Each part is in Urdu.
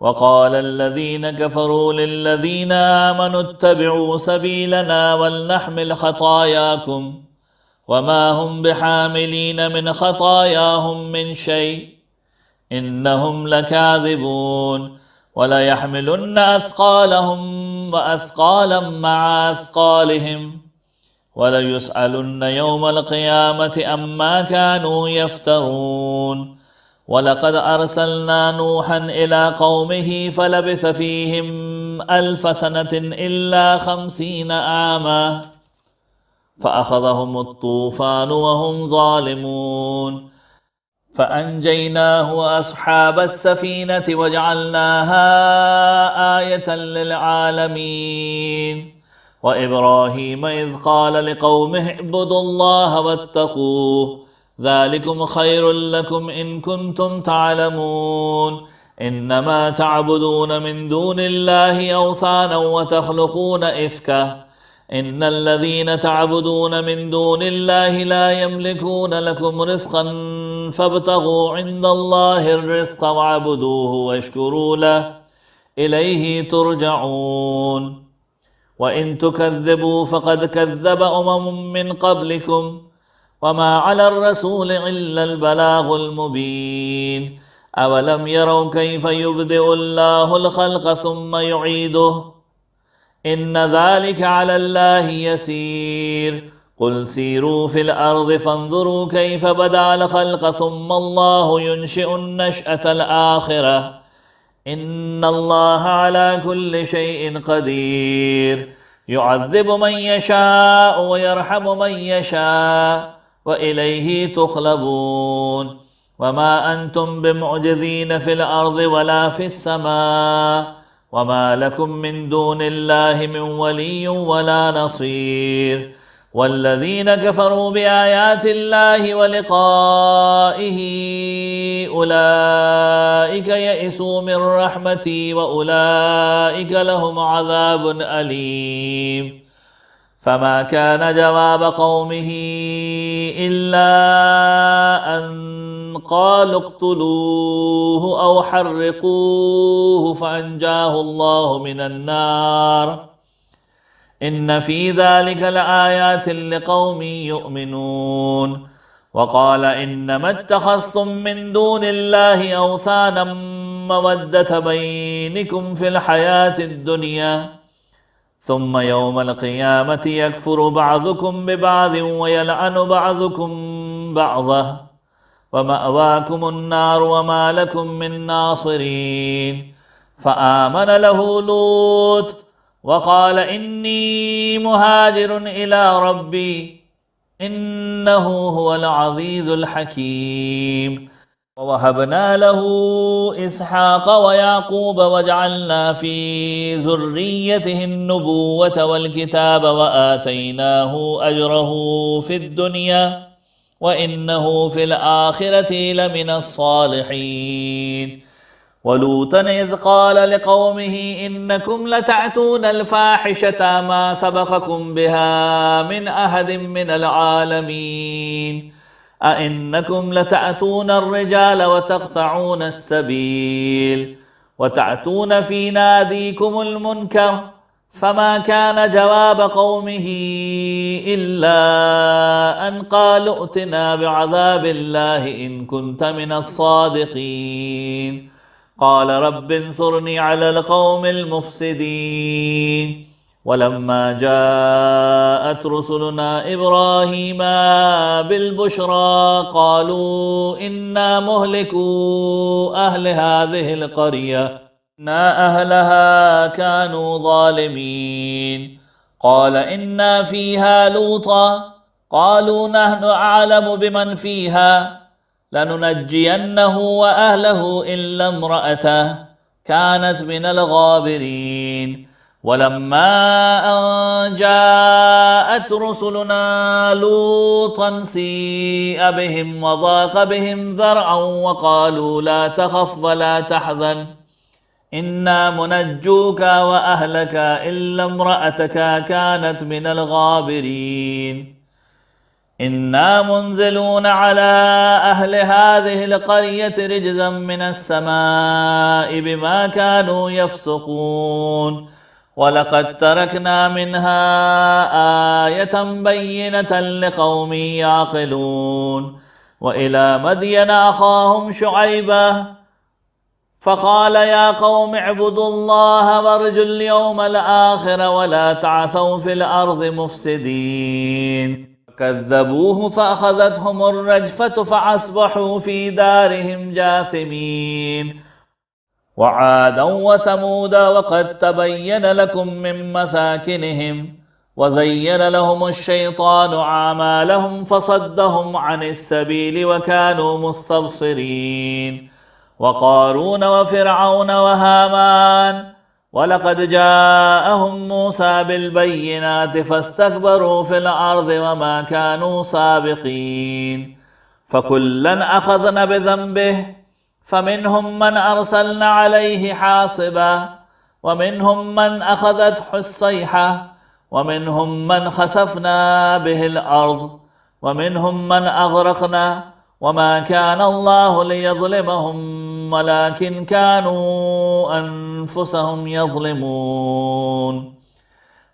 وقال الذين كفروا للذين آمنوا اتبعوا سبيلنا ولنحمل خطاياكم وما هم بحاملين من خطاياهم من شيء إنهم لكاذبون وليحملن أثقالهم وأثقالا مع أثقالهم وليسألن يوم القيامة عما كانوا يفترون ولقد أرسلنا نوحا إلى قومه فلبث فيهم 1000 سنة إلا 50 عاما فأخذهم الطوفان وهم ظالمون فأنجيناه وأصحاب السفينة وجعلناها آية للعالمين وإبراهيم إذ قال لقومه اعبدوا الله واتقوه ذلكم خير لكم إن كنتم تعلمون إنما تعبدون من دون الله أوثانا وتخلقون إفكا إن الذين تعبدون من دون الله لا يملكون لكم رزقا فابتغوا عند الله الرزق واعبدوه واشكروا له إليه ترجعون وإن تكذبوا فقد كذب من قبلكم وما على الرسول إلا البلاغ المبين أولم يروا كيف يبدئ الله الخلق ثم يعيده إن ذلك على الله يسير قل سيروا في الأرض فانظروا كيف بدأ الخلق ثم الله ينشئ النشأة الآخرة إن الله على كل شيء قدير يعذب من يشاء ويرحم من يشاء وإليه تقلبون وما أنتم بمعجزين في الأرض ولا في السماء وما لكم من دون الله من ولي ولا نصير والذين كفروا بآيات الله ولقائه أولئك يئسوا من رحمتي وأولئك لهم عذاب أليم فما كان جواب قومه إلا أن قالوا اقتلوه أو حرقوه فأنجاه الله من النار إن في ذلك لآيات لقوم يؤمنون وقال إنما اتخذتم من دون الله أوثانا مودة بينكم في الحياة الدنيا ثم يوم القيامة يكفر بعضكم ببعض ويلعن بعضكم بعضا ومأواكم النار وما لكم من ناصرين فآمن له لوط وقال إني مهاجر إلى ربي إنه هو العزيز الحكيم ووهبنا له إسحاق ويعقوب وجعلنا في ذريته النبوة والكتاب وآتيناه أجره في الدنيا وإنه في الآخرة لمن الصالحين ولوطا إذ قال لقومه إنكم لتأتون الفاحشة ما سبقكم بها من أحد من العالمين أئنكم لتأتون الرجال وتقطعون السبيل وتأتون في ناديكم المنكر فما كان جواب قومه إلا أن قالوا ائتنا بعذاب الله إن كنت من الصادقين قال رب انصرني على القوم المفسدين ولما جاءت رسلنا إبراهيم بالبشرى قالوا إنا مهلكو أهل هذه القرية إن أهلها كانوا ظالمين قال إنا فيها لوطا قالوا نحن أعلم بمن فيها لننجينه وأهله إلا امرأته كانت من الغابرين ولما أن جاءت رسلنا لوطا سيء بهم وضاق بهم ذرعا وقالوا لا تخف ولا تحزن إنا منجوك وأهلك إلا امرأتك كانت من الغابرين إنا منزلون على أهل هذه القرية رجزا من السماء بما كانوا يفسقون ولقد تركنا منها آية بينة لقوم يعقلون وإلى مدين أخاهم شعيبا فقال يا قوم اعبدوا الله وارجوا اليوم الآخر ولا تعثوا في الأرض مفسدين كذبوه فأخذتهم الرجفة فأصبحوا في دارهم جاثمين وعادا وثمود وقد تبين لكم من مساكنهم وزين لهم الشيطان أعمالهم فصدهم عن السبيل وكانوا مستبصرين وقارون وفرعون وهامان ولقد جاءهم موسى بالبينات فاستكبروا في الأرض وما كانوا سابقين فكلا أخذنا بذنبه فمنهم من أرسلنا عليه حاصبا ومنهم من أخذته الصيحة ومنهم من خسفنا به الأرض ومنهم من أغرقنا وما كان الله ليظلمهم ولكن كانوا أنفسهم يظلمون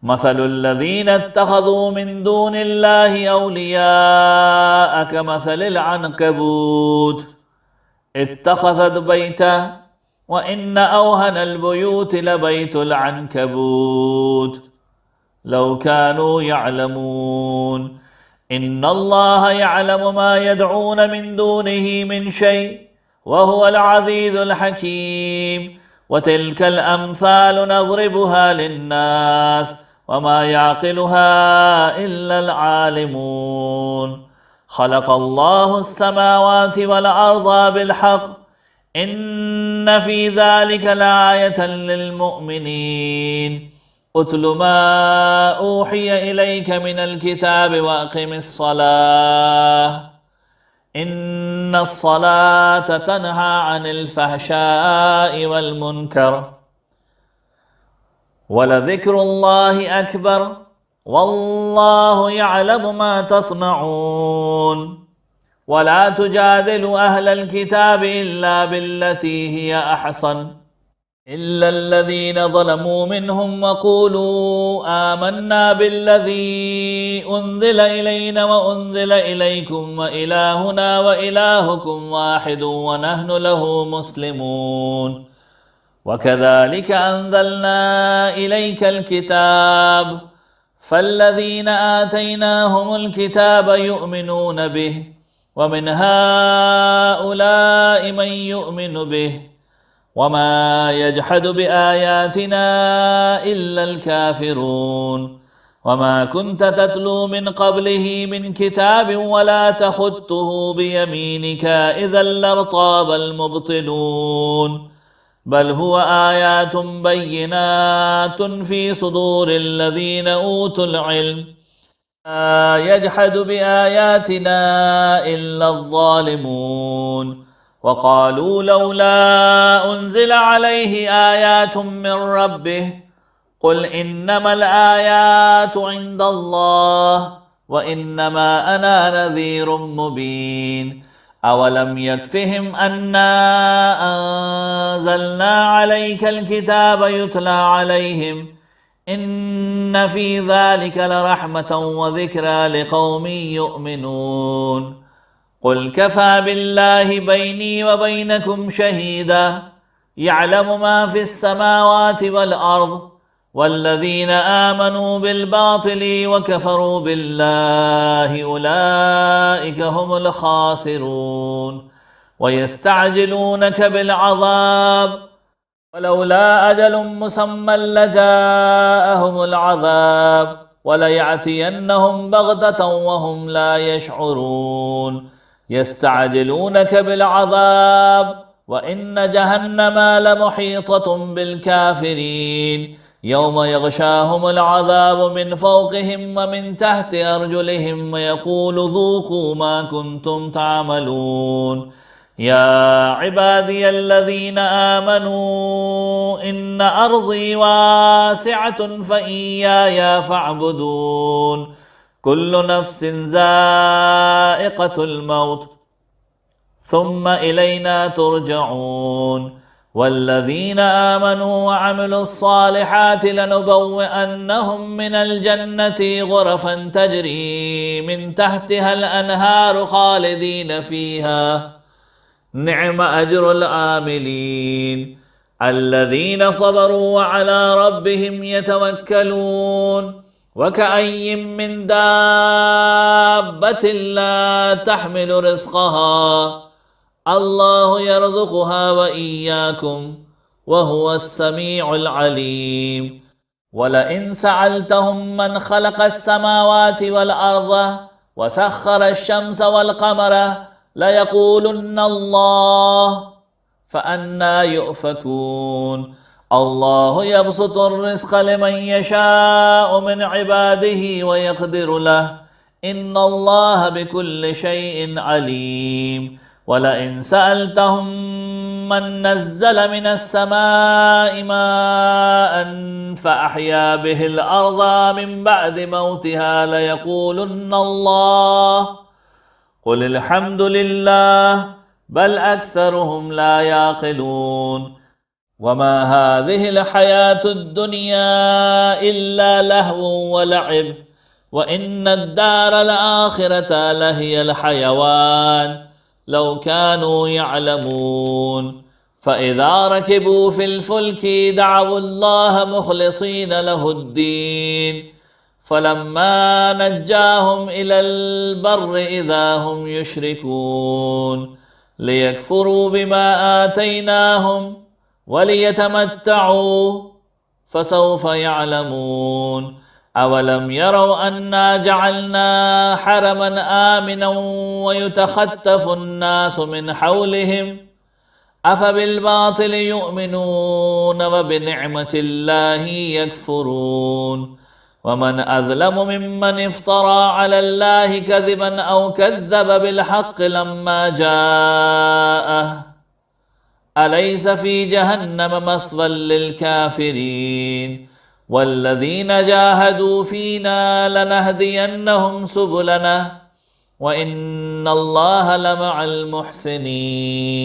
مثل الذين اتخذوا من دون الله أولياء كمثل العنكبوت اتخذت بيتا وإن أوهن البيوت لبيت العنكبوت لو كانوا يعلمون إن الله يعلم ما يدعون من دونه من شيء وهو العزيز الحكيم وتلك الأمثال نضربها للناس وما يعقلها إلا العالمون خلق الله السماوات والأرض بالحق إن في ذلك لآية للمؤمنين اتل ما أوحي إليك من الكتاب وأقم الصلاة إن الصلاة تنهى عن الفحشاء والمنكر ولذكر الله أكبر والله يعلم ما تصنعون ولا تجادلوا أهل الكتاب إلا بالتي هي أحسن إلا الذين ظلموا منهم وقولوا آمنا بالذي أنزل إلينا وأنزل إليكم وإلهنا وإلهكم واحد ونحن له مسلمون وكذلك أنزلنا إليك الكتاب فالذين آتيناهم الكتاب يؤمنون به ومن هؤلاء من يؤمن به وما يجحد بآياتنا إلا الكافرون وما كنت تتلو من قبله من كتاب ولا تخطه بيمينك إذا لارتاب المبطلون بل هو آيات بينات في صدور الذين أوتوا العلم ما يجحد بآياتنا إلا الظالمون وقالوا لولا أنزل عليه آيات من ربه قل إنما الآيات عند الله وإنما أنا نذير مبين أولم يكفهم أنا أنزلنا عليك الكتاب يتلى عليهم إن في ذلك لرحمة وذكرى لقوم يؤمنون قل كفى بالله بيني وبينكم شهيدا يعلم ما في السماوات والأرض والذين آمنوا بالباطل وكفروا بالله أولئك هم الخاسرون ويستعجلونك بالعذاب ولولا أجل مسمى لجاءهم العذاب وليأتينهم بغتة وهم لا يشعرون يستعجلونك بالعذاب وإن جهنم لمحيطة بالكافرين يوم يغشاهم العذاب من فوقهم ومن تحت أرجلهم ويقول ذوقوا ما كنتم تعملون يا عبادي الذين آمنوا إن أرضي واسعة فإياي فاعبدون كل نفس ذائقة الموت ثم إلينا ترجعون والذين آمنوا وعملوا الصالحات لنبوئنهم من الجنة غرفا تجري من تحتها الأنهار خالدين فيها نعم أجر العاملين الذين صبروا وعلى ربهم يتوكلون وكأي من دابة لا تحمل رزقها الله يرزقها وإياكم وهو السميع العليم ولئن سألتهم من خلق السماوات والأرض وسخر الشمس والقمر ليقولن الله فأنى يؤفكون الله يبسط الرزق لمن يشاء من عباده ويقدر له إن الله بكل شيء عليم ولئن سألتهم من نزل من السماء ماء فأحيا به الأرض من بعد موتها ليقولن الله قل الحمد لله بل أكثرهم لا يعقلون وما هذه الحياة الدنيا إلا لهو ولعب وإن الدار الآخرة لهي الحيوان لو كانوا يعلمون فإذا ركبوا في الفلك دعوا الله مخلصين له الدين فلما نجاهم إلى البر إذا هم يشركون ليكفروا بما آتيناهم وليتمتعوا فسوف يعلمون أولم يروا أنا جعلنا حرما آمنا ويتخطف الناس من حولهم أفبالباطل يؤمنون وبنعمة الله يكفرون ومن أظلم ممن افترى على الله كذبا أو كذب بالحق لما جاءه أليس في جهنم مثوى للكافرين والذين جاهدوا فينا لنهدينهم سبلنا وإن الله لمع المحسنين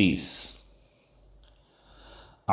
30।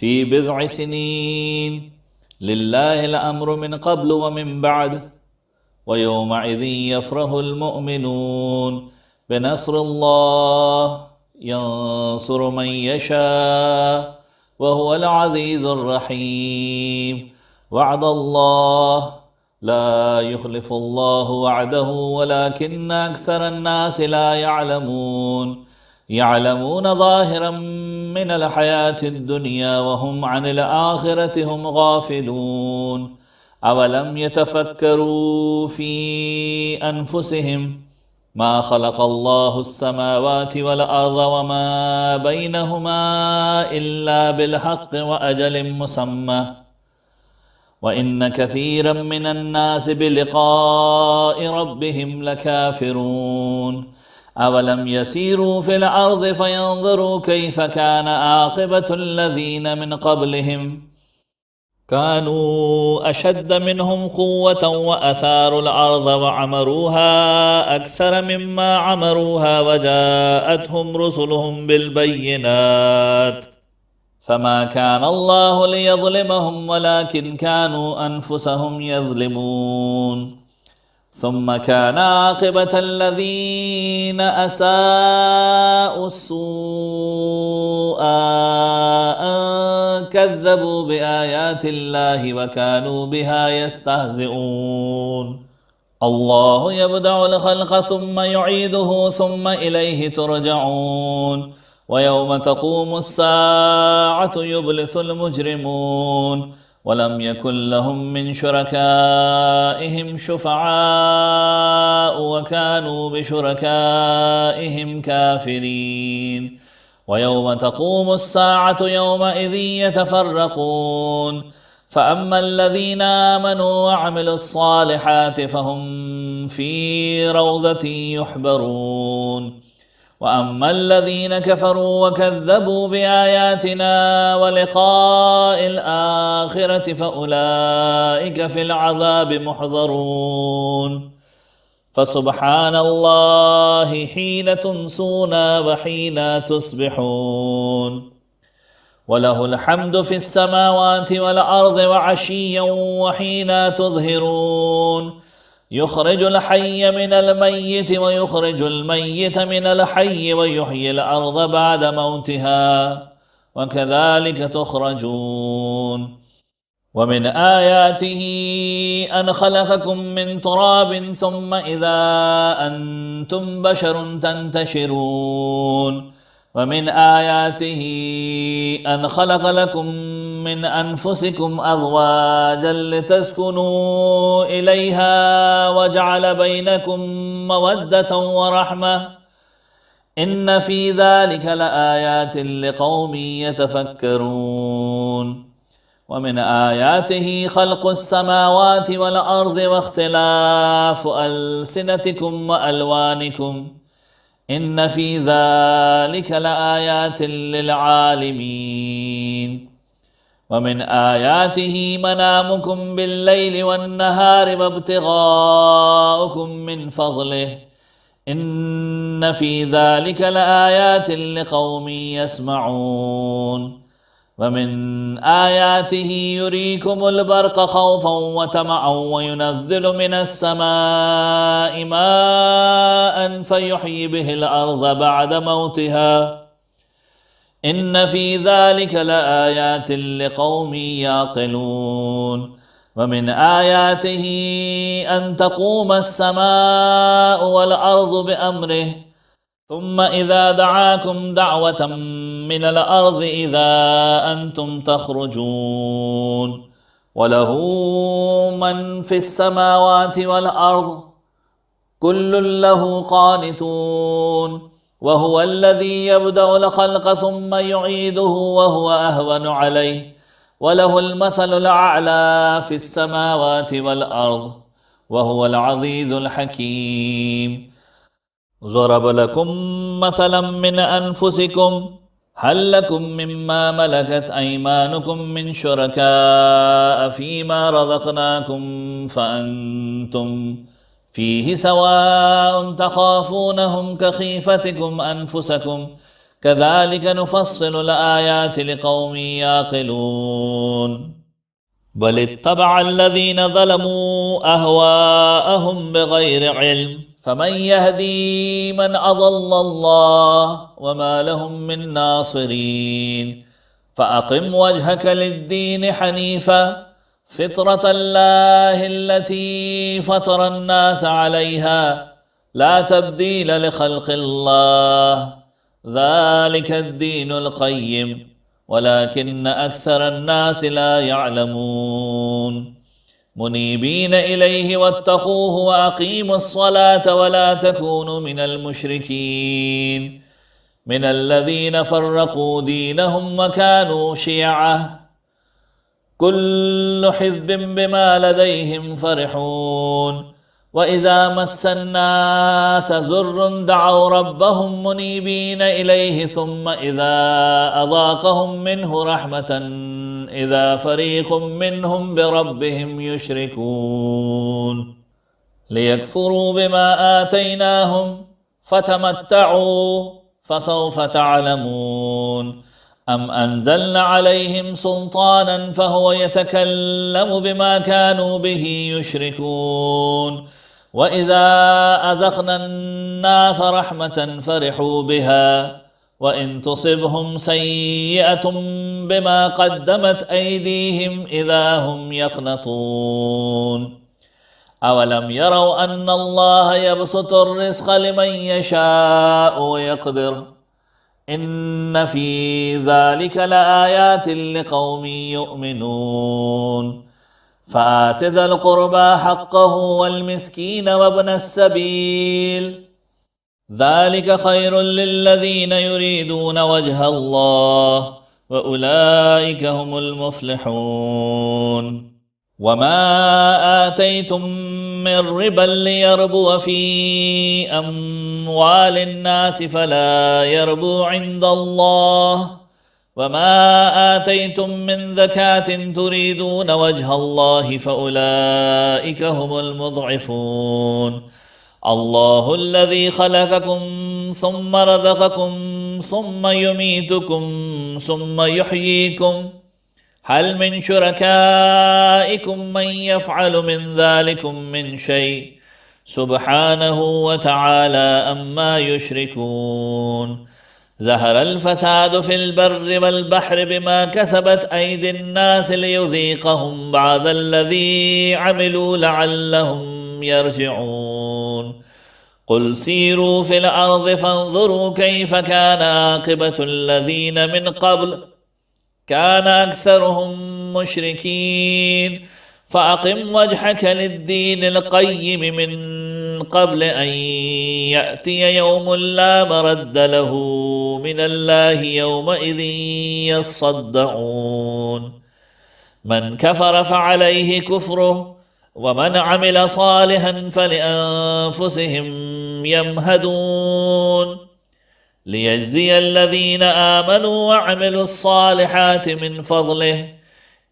في بضع سنين لله الأمر من قبل ومن بعد ويومئذ يفرح المؤمنون بنصر الله ينصر من يشاء وهو العزيز الرحيم وعد الله لا يخلف الله وعده ولكن أكثر الناس لا يعلمون يعلمون ظاهرا من الحياة الدنيا وهم عن الآخرة هم غافلون أولم يتفكروا في أنفسهم ما خلق الله السماوات والأرض وما بينهما إلا بالحق وأجل مسمى وإن كثيرا من الناس بلقاء ربهم لكافرون أولم يسيروا في الأرض فينظروا كيف كان عاقبة الذين من قبلهم كانوا أشد منهم قوة وأثاروا الأرض وعمروها أكثر مما عمروها وجاءتهم رسلهم بالبينات فما كان الله ليظلمهم ولكن كانوا أنفسهم يظلمون ثم كان عاقبة الذين أساءوا السوء أن كذبوا بآيات الله وكانوا بها يستهزئون الله يبدأ الخلق ثم يعيده ثم إليه ترجعون ويوم تقوم الساعة يبلس المجرمون ولم يكن لهم من شركائهم شفعاء وكانوا بشركائهم كافرين ويوم تقوم الساعة يومئذ يتفرقون فأما الذين آمنوا وعملوا الصالحات فهم في روضة يحبرون وأما الذين كفروا وكذبوا بآياتنا ولقاء الآخرة فأولئك في العذاب محضرون فسبحان الله حين تمسون وحين تصبحون وله الحمد في السماوات والأرض وعشيا وحين تظهرون يخرج الحي من الميت ويخرج الميت من الحي ويحيي الأرض بعد موتها وكذلك تخرجون ومن آياته أن خلقكم من تراب ثم إذا أنتم بشر تنتشرون ومن آياته أن خلق لكم من أنفسكم أزواجا لتسكنوا إليها وجعل بينكم مودة ورحمة إن في ذلك لآيات لقوم يتفكرون ومن آياته خلق السماوات والأرض واختلاف ألسنتكم وألوانكم إن في ذلك لآيات للعالمين ومن آياته منامكم بالليل والنهار وابتغاؤكم من فضله إن في ذلك لآيات لقوم يسمعون ومن آياته يريكم البرق خوفا وطمعا وينزل من السماء ماء فيحيي به الأرض بعد موتها إن في ذلك لآيات لقوم يعقلون ومن آياته أن تقوم السماء والأرض بأمره ثم إذا دعاكم دعوة من الأرض إذا أنتم تخرجون وله من في السماوات والأرض كل له قانتون وهو الذي يبدأ الخلق ثم يعيده وهو أهون عليه وله المثل الأعلى في السماوات والأرض وهو العزيز الحكيم ضرب لكم مثلا من أنفسكم هل لكم مما ملكت أيمانكم من شركاء فيما رزقناكم فأنتم فيه سواء تخافونهم كخيفتكم أنفسكم كذلك نفصل الآيات لقوم يعقلون بل اتبع الذين ظلموا أهواءهم بغير علم فمن يهدي من أضل الله وما لهم من ناصرين فأقم وجهك للدين حنيفا فطرة الله التي فطر الناس عليها لا تبديل لخلق الله ذلك الدين القيم ولكن أكثر الناس لا يعلمون منيبين إليه واتقوه وأقيموا الصلاة ولا تكونوا من المشركين من الذين فرقوا دينهم وكانوا شيعا كل حزب بما لديهم فرحون وإذا مس الناس ضر دعوا ربهم منيبين إليه ثم إذا أذاقهم منه رحمة إذا فريق منهم بربهم يشركون ليكفروا بما آتيناهم فتمتعوا فسوف تعلمون أم أنزلنا عليهم سلطانا فهو يتكلم بما كانوا به يشركون وإذا أذقنا الناس رحمة فرحوا بها وإن تصبهم سيئة بما قدمت أيديهم إذا هم يقنطون أولم يروا أن الله يبسط الرزق لمن يشاء ويقدر إن في ذلك لآيات لقوم يؤمنون فآت ذا القربى حقه والمسكين وابن السبيل ذلك خير للذين يريدون وجه الله وأولئك هم المفلحون وما آتيتم من ربا ليربو في أموال الناس فلا يربو عند الله وما آتيتم من زكاة تريدون وجه الله فأولئك هم المضعفون الله الذي خلقكم ثم رزقكم ثم يميتكم ثم يحييكم هل من شركائكم من يفعل من ذلكم من شيء سبحانه وتعالى أما يشركون ظهر الفساد في البر والبحر بما كسبت أيدي الناس ليذيقهم بعض الذي عملوا لعلهم يرجعون قل سيروا في الأرض فانظروا كيف كان عاقبة الذين من قبل كان أكثرهم مشركين فأقم وجهك للدين القيم من قبل أن يأتي يوم لا مرد له من الله يومئذ يصدعون من كفر فعليه كفره ومن عمل صالحا فلأنفسهم يمهدون ليجزي الذين آمنوا وعملوا الصالحات من فضله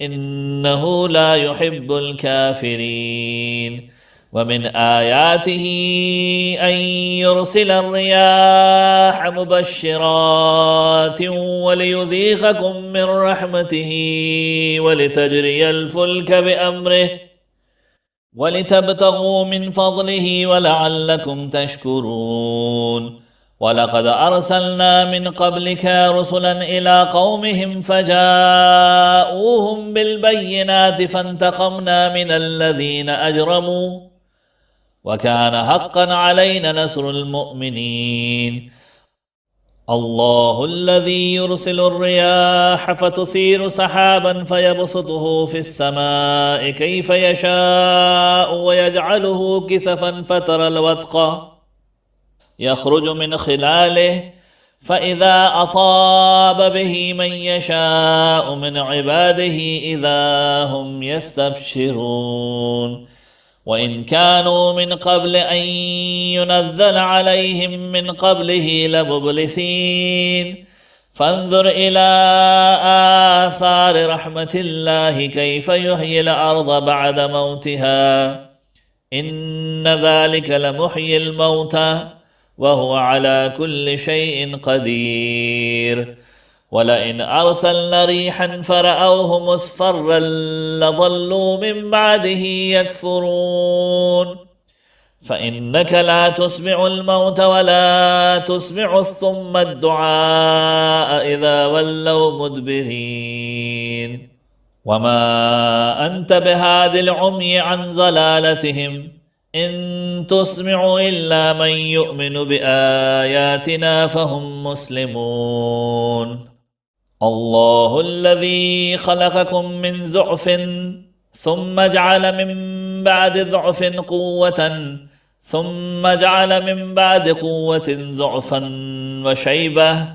إنه لا يحب الكافرين ومن آياته أن يرسل الرياح مبشرات وليذيقكم من رحمته ولتجري الفلك بأمره ولتبتغوا من فضله ولعلكم تشكرون ولقد أرسلنا من قبلك رسلا إلى قومهم فجاءوهم بالبينات فانتقمنا من الذين أجرموا وكان حقا علينا نصر المؤمنين الله الذي يرسل الرياح فتثير سحابا فيبسطه في السماء كيف يشاء ويجعله كسفا فترى الودق يخرج من خلاله فإذا أصاب به من يشاء من عباده إذا هم يستبشرون وإن كانوا من قبل أن ينزل عليهم من قبله لمبلسين فانظر إلى آثار رحمة الله كيف يحيي الأرض بعد موتها إن ذلك لمحيي الموتى وهو على كل شيء قدير ولئن أرسلنا ريحا فرأوه مصفرا لظلوا من بعده يكفرون فإنك لا تسمع الموت ولا تسمع الصم الدعاء إذا ولوا مدبرين وما أنت بهاد العمي عن ضلالتهم إن تسمع إلا من يؤمن بآياتنا فهم مسلمون الله الذي خلقكم من ضعف ثم جعل من بعد ضعف قوة ثم جعل من بعد قوة ضعفا وشيبة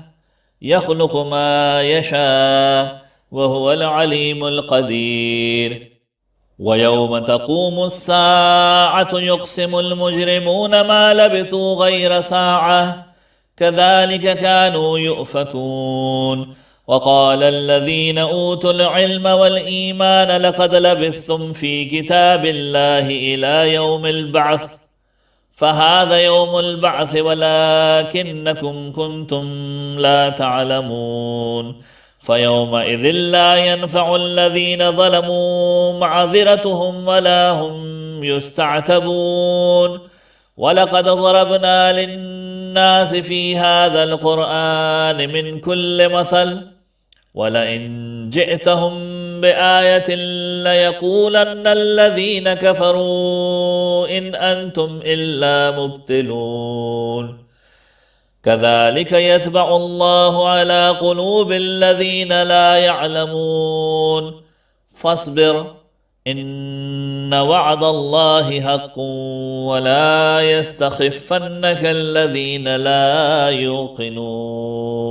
يخلق ما يشاء وهو العليم القدير ويوم تقوم الساعة يقسم المجرمون ما لبثوا غير ساعة كذلك كانوا يؤفكون وقال الذين أوتوا العلم والإيمان لقد لبثتم في كتاب الله إلى يوم البعث فهذا يوم البعث ولكنكم كنتم لا تعلمون فيومئذ لا ينفع الذين ظلموا معذرتهم ولا هم يستعتبون ولقد ضربنا للناس في هذا القرآن من كل مثل ولئن جئتهم بآية ليقولن الذين كفروا إن أنتم إلا مبتلون كذلك يطبع الله على قلوب الذين لا يعلمون فاصبر إن وعد الله حق ولا يستخفنك الذين لا يوقنون.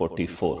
44।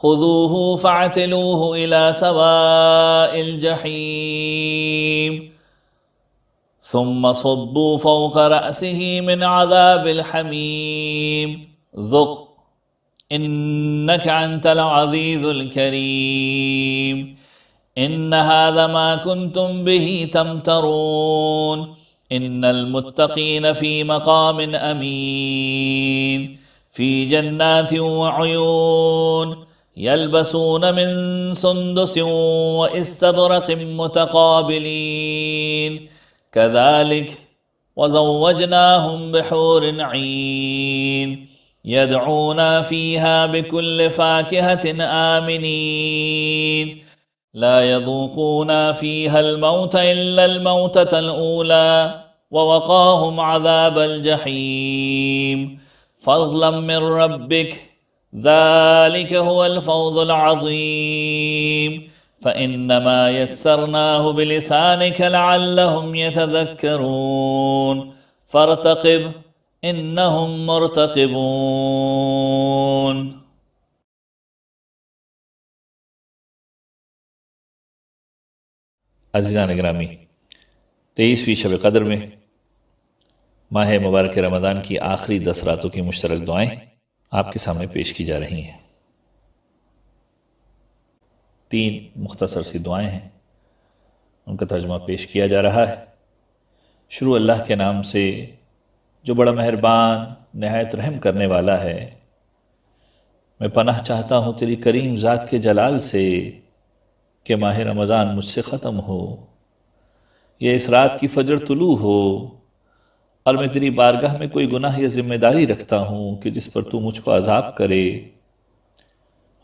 خذوه فاعتلوه إلى سواء الجحيم ثم صبوا فوق رأسه من عذاب الحميم ذق إنك أنت العزيز الكريم إن هذا ما كنتم به تمترون إن المتقين في مقام أمين في جنات وعيون يلبسون من سندس واستبرق متقابلين كذلك وزوجناهم بحور عين يدعون فيها بكل فاكهة آمنين لا يذوقون فيها الموت إلا الموتة الأولى ووقاهم عذاب الجحيم فضلا من ربك ذلك هو الفوز العظيم فإنما يسرناه بلسانك لعلهم يتذكرون فارتقب إنهم مرتقبون۔ عزیزان گرامی، 23ویں شب قدر میں ماہ مبارک رمضان کی آخری 10 راتوں کی مشترک دعائیں آپ کے سامنے پیش کی جا رہی ہیں۔ 3 مختصر سی دعائیں ہیں، ان کا ترجمہ پیش کیا جا رہا ہے۔ شروع اللہ کے نام سے جو بڑا مہربان نہایت رحم کرنے والا ہے۔ میں پناہ چاہتا ہوں تیری کریم ذات کے جلال سے کہ ماہ رمضان مجھ سے ختم ہو، یا اس رات کی فجر طلوع ہو، اور میں تیری بارگاہ میں کوئی گناہ یا ذمہ داری رکھتا ہوں کہ جس پر تو مجھ کو عذاب کرے۔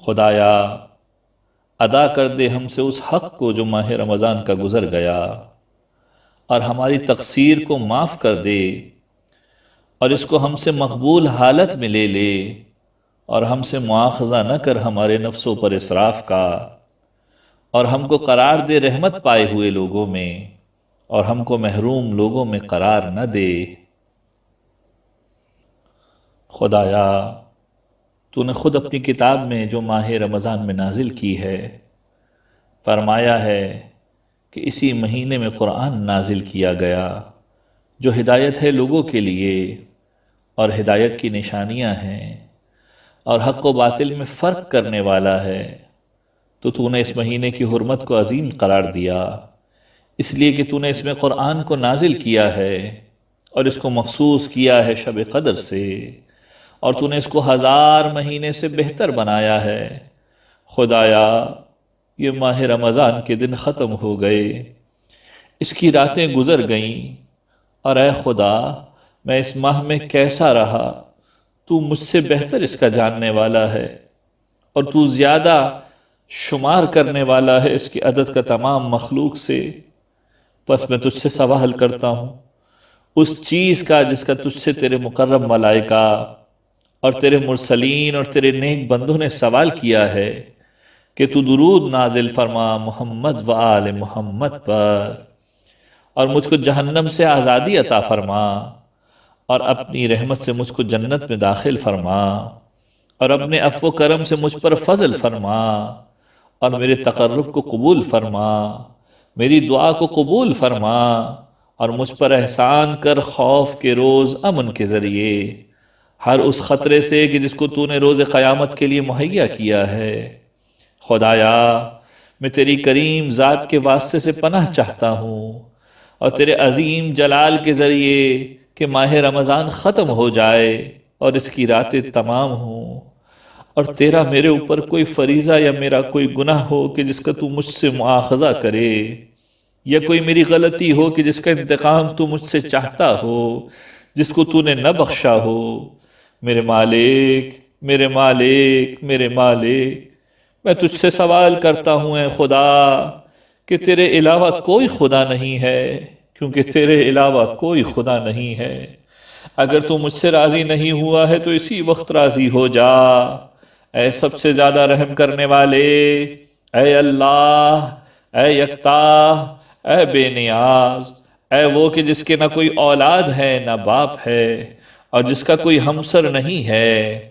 خدایا ادا کر دے ہم سے اس حق کو جو ماہ رمضان کا گزر گیا، اور ہماری تقصیر کو معاف کر دے، اور اس کو ہم سے مقبول حالت میں لے لے، اور ہم سے مواخذہ نہ کر ہمارے نفسوں پر اسراف کا، اور ہم کو قرار دے رحمت پائے ہوئے لوگوں میں، اور ہم کو محروم لوگوں میں قرار نہ دے۔ خدایا تو نے خود اپنی کتاب میں جو ماہ رمضان میں نازل کی ہے فرمایا ہے کہ اسی مہینے میں قرآن نازل کیا گیا جو ہدایت ہے لوگوں کے لیے، اور ہدایت کی نشانیاں ہیں، اور حق و باطل میں فرق کرنے والا ہے۔ تو نے اس مہینے کی حرمت کو عظیم قرار دیا، اس لیے کہ تو نے اس میں قرآن کو نازل کیا ہے، اور اس کو مخصوص کیا ہے شب قدر سے، اور تو نے اس کو 1000 مہینے سے بہتر بنایا ہے۔ خدایا یہ ماہ رمضان کے دن ختم ہو گئے، اس کی راتیں گزر گئیں، اور اے خدا میں اس ماہ میں کیسا رہا تو مجھ سے بہتر اس کا جاننے والا ہے، اور تو زیادہ شمار کرنے والا ہے اس کی عدد کا تمام مخلوق سے۔ پس میں تجھ سے سوال کرتا ہوں اس چیز کا جس کا تجھ سے تیرے مقرب ملائکہ اور تیرے مرسلین اور تیرے نیک بندوں نے سوال کیا ہے کہ تو درود نازل فرما محمد و آل محمد پر، اور مجھ کو جہنم سے آزادی عطا فرما، اور اپنی رحمت سے مجھ کو جنت میں داخل فرما، اور اپنے عفو و کرم سے مجھ پر فضل فرما، اور میرے تقرب کو قبول فرما، میری دعا کو قبول فرما، اور مجھ پر احسان کر خوف کے روز امن کے ذریعے ہر اس خطرے سے کہ جس کو تو نے روز قیامت کے لیے مہیا کیا ہے۔ خدایا میں تیری کریم ذات کے واسطے سے پناہ چاہتا ہوں، اور تیرے عظیم جلال کے ذریعے کہ ماہ رمضان ختم ہو جائے اور اس کی راتیں تمام ہوں، اور تیرا میرے اوپر کوئی فریضہ یا میرا کوئی گناہ ہو کہ جس کا تو مجھ سے مواخذہ کرے، یا کوئی میری غلطی ہو کہ جس کا انتقام تو مجھ سے چاہتا ہو، جس کو تو نے نہ بخشا ہو۔ میرے مالک میرے مالک میرے مالک، میں تجھ سے سوال کرتا ہوں اے خدا کہ تیرے علاوہ کوئی خدا نہیں ہے، کیونکہ تیرے علاوہ کوئی خدا نہیں ہے۔ اگر تو مجھ سے راضی نہیں ہوا ہے تو اسی وقت راضی ہو جا۔ اے سب سے زیادہ رحم کرنے والے، اے اللہ، اے یکتا، اے بے نیاز، اے وہ کہ جس کے نہ کوئی اولاد ہے نہ باپ ہے، اور جس کا کوئی ہمسر نہیں ہے،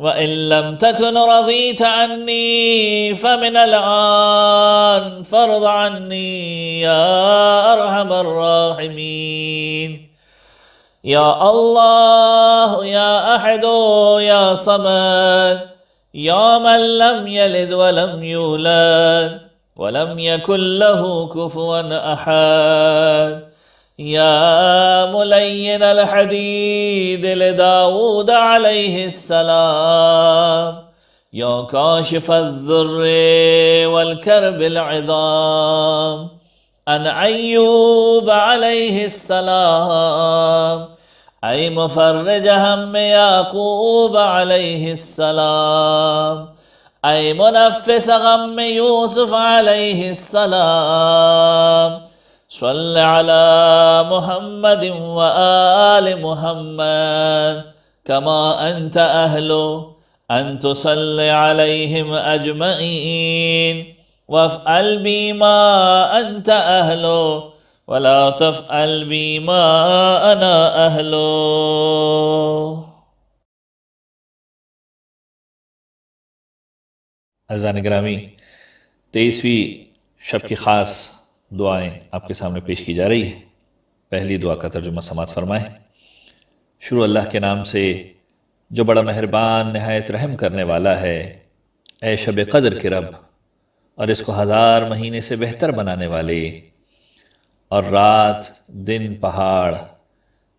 وإن لم تكن رضيت عني فمن الآن فارض عني يا أرحم الراحمين. يا الله يا أحد يا صمد يا من لم يلد ولم يولد ولم يكن له كفوا أحد، يا ملين الحديد لداود عليه السلام، يا كاشف الضر والكرب العظام عن أيوب عليه السلام، أي مفرج هم يعقوب عليه السلام، أي منفس غم يوسف عليه السلام. صل على محمد وآل محمد كما أنت أهل أن تصلي عليهم أجمعين، وافعل بي ما أنت أهل ولا تفعل بي ما أنا أهل. عزیزان گرامی، 23ویں شب کی خاص دعائیں آپ کے سامنے پیش کی جا رہی ہے۔ پہلی دعا کا ترجمہ سماعت فرمائیں۔ شروع اللہ کے نام سے جو بڑا مہربان نہایت رحم کرنے والا ہے۔ اے شب قدر کے رب، اور اس کو 1000 مہینے سے بہتر بنانے والے، اور رات، دن، پہاڑ،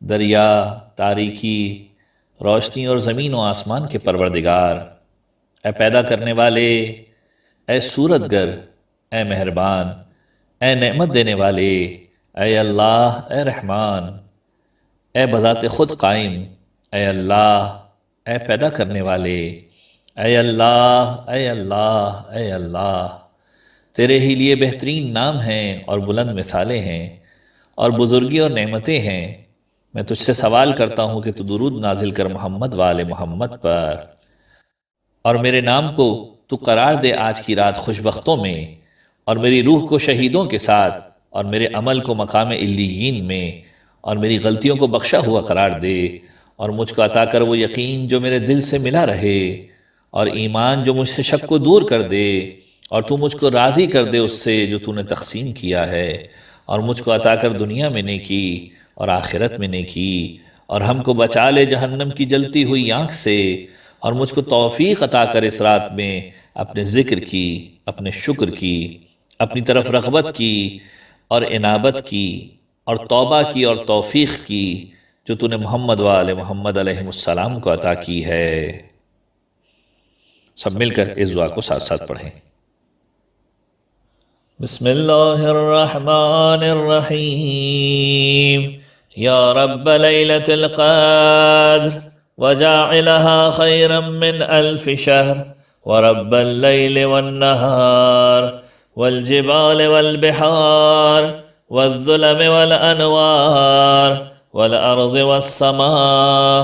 دریا، تاریکی، روشنی اور زمین و آسمان کے پروردگار، اے پیدا کرنے والے، اے صورت گر، اے مہربان، اے نعمت دینے والے، اے اللہ، اے رحمان، اے بذات خود قائم، اے اللہ، اے پیدا کرنے والے، اے اللہ، اے اللہ، اے اللہ، تیرے ہی لیے بہترین نام ہیں اور بلند مثالیں ہیں اور بزرگی اور نعمتیں ہیں۔ میں تجھ سے سوال کرتا ہوں کہ تو درود نازل کر محمد وآل محمد پر، اور میرے نام کو تو قرار دے آج کی رات خوشبختوں میں، اور میری روح کو شہیدوں کے ساتھ، اور میرے عمل کو مقام علیین میں، اور میری غلطیوں کو بخشا ہوا قرار دے، اور مجھ کو عطا کر وہ یقین جو میرے دل سے ملا رہے، اور ایمان جو مجھ سے شک کو دور کر دے، اور تو مجھ کو راضی کر دے اس سے جو تو نے تقسیم کیا ہے، اور مجھ کو عطا کر دنیا میں نیکی اور آخرت میں نیکی، اور ہم کو بچا لے جہنم کی جلتی ہوئی آنکھ سے، اور مجھ کو توفیق عطا کر اس رات میں اپنے ذکر کی، اپنے شکر کی، اپنی طرف رغبت کی اور انابت کی، اور توبہ کی اور توفیق کی جو تو نے محمد وآل محمد علیہ السلام کو عطا کی ہے۔ سب مل کر اس دعا کو ساتھ ساتھ پڑھیں۔ بسم اللہ الرحمن الرحیم۔ یا رب لیلۃ القدر وجاعلها خیرا من 1000 شہر، ورب اللیل والنہار والجبال والبحار والظلم والانوار والارض والسماء،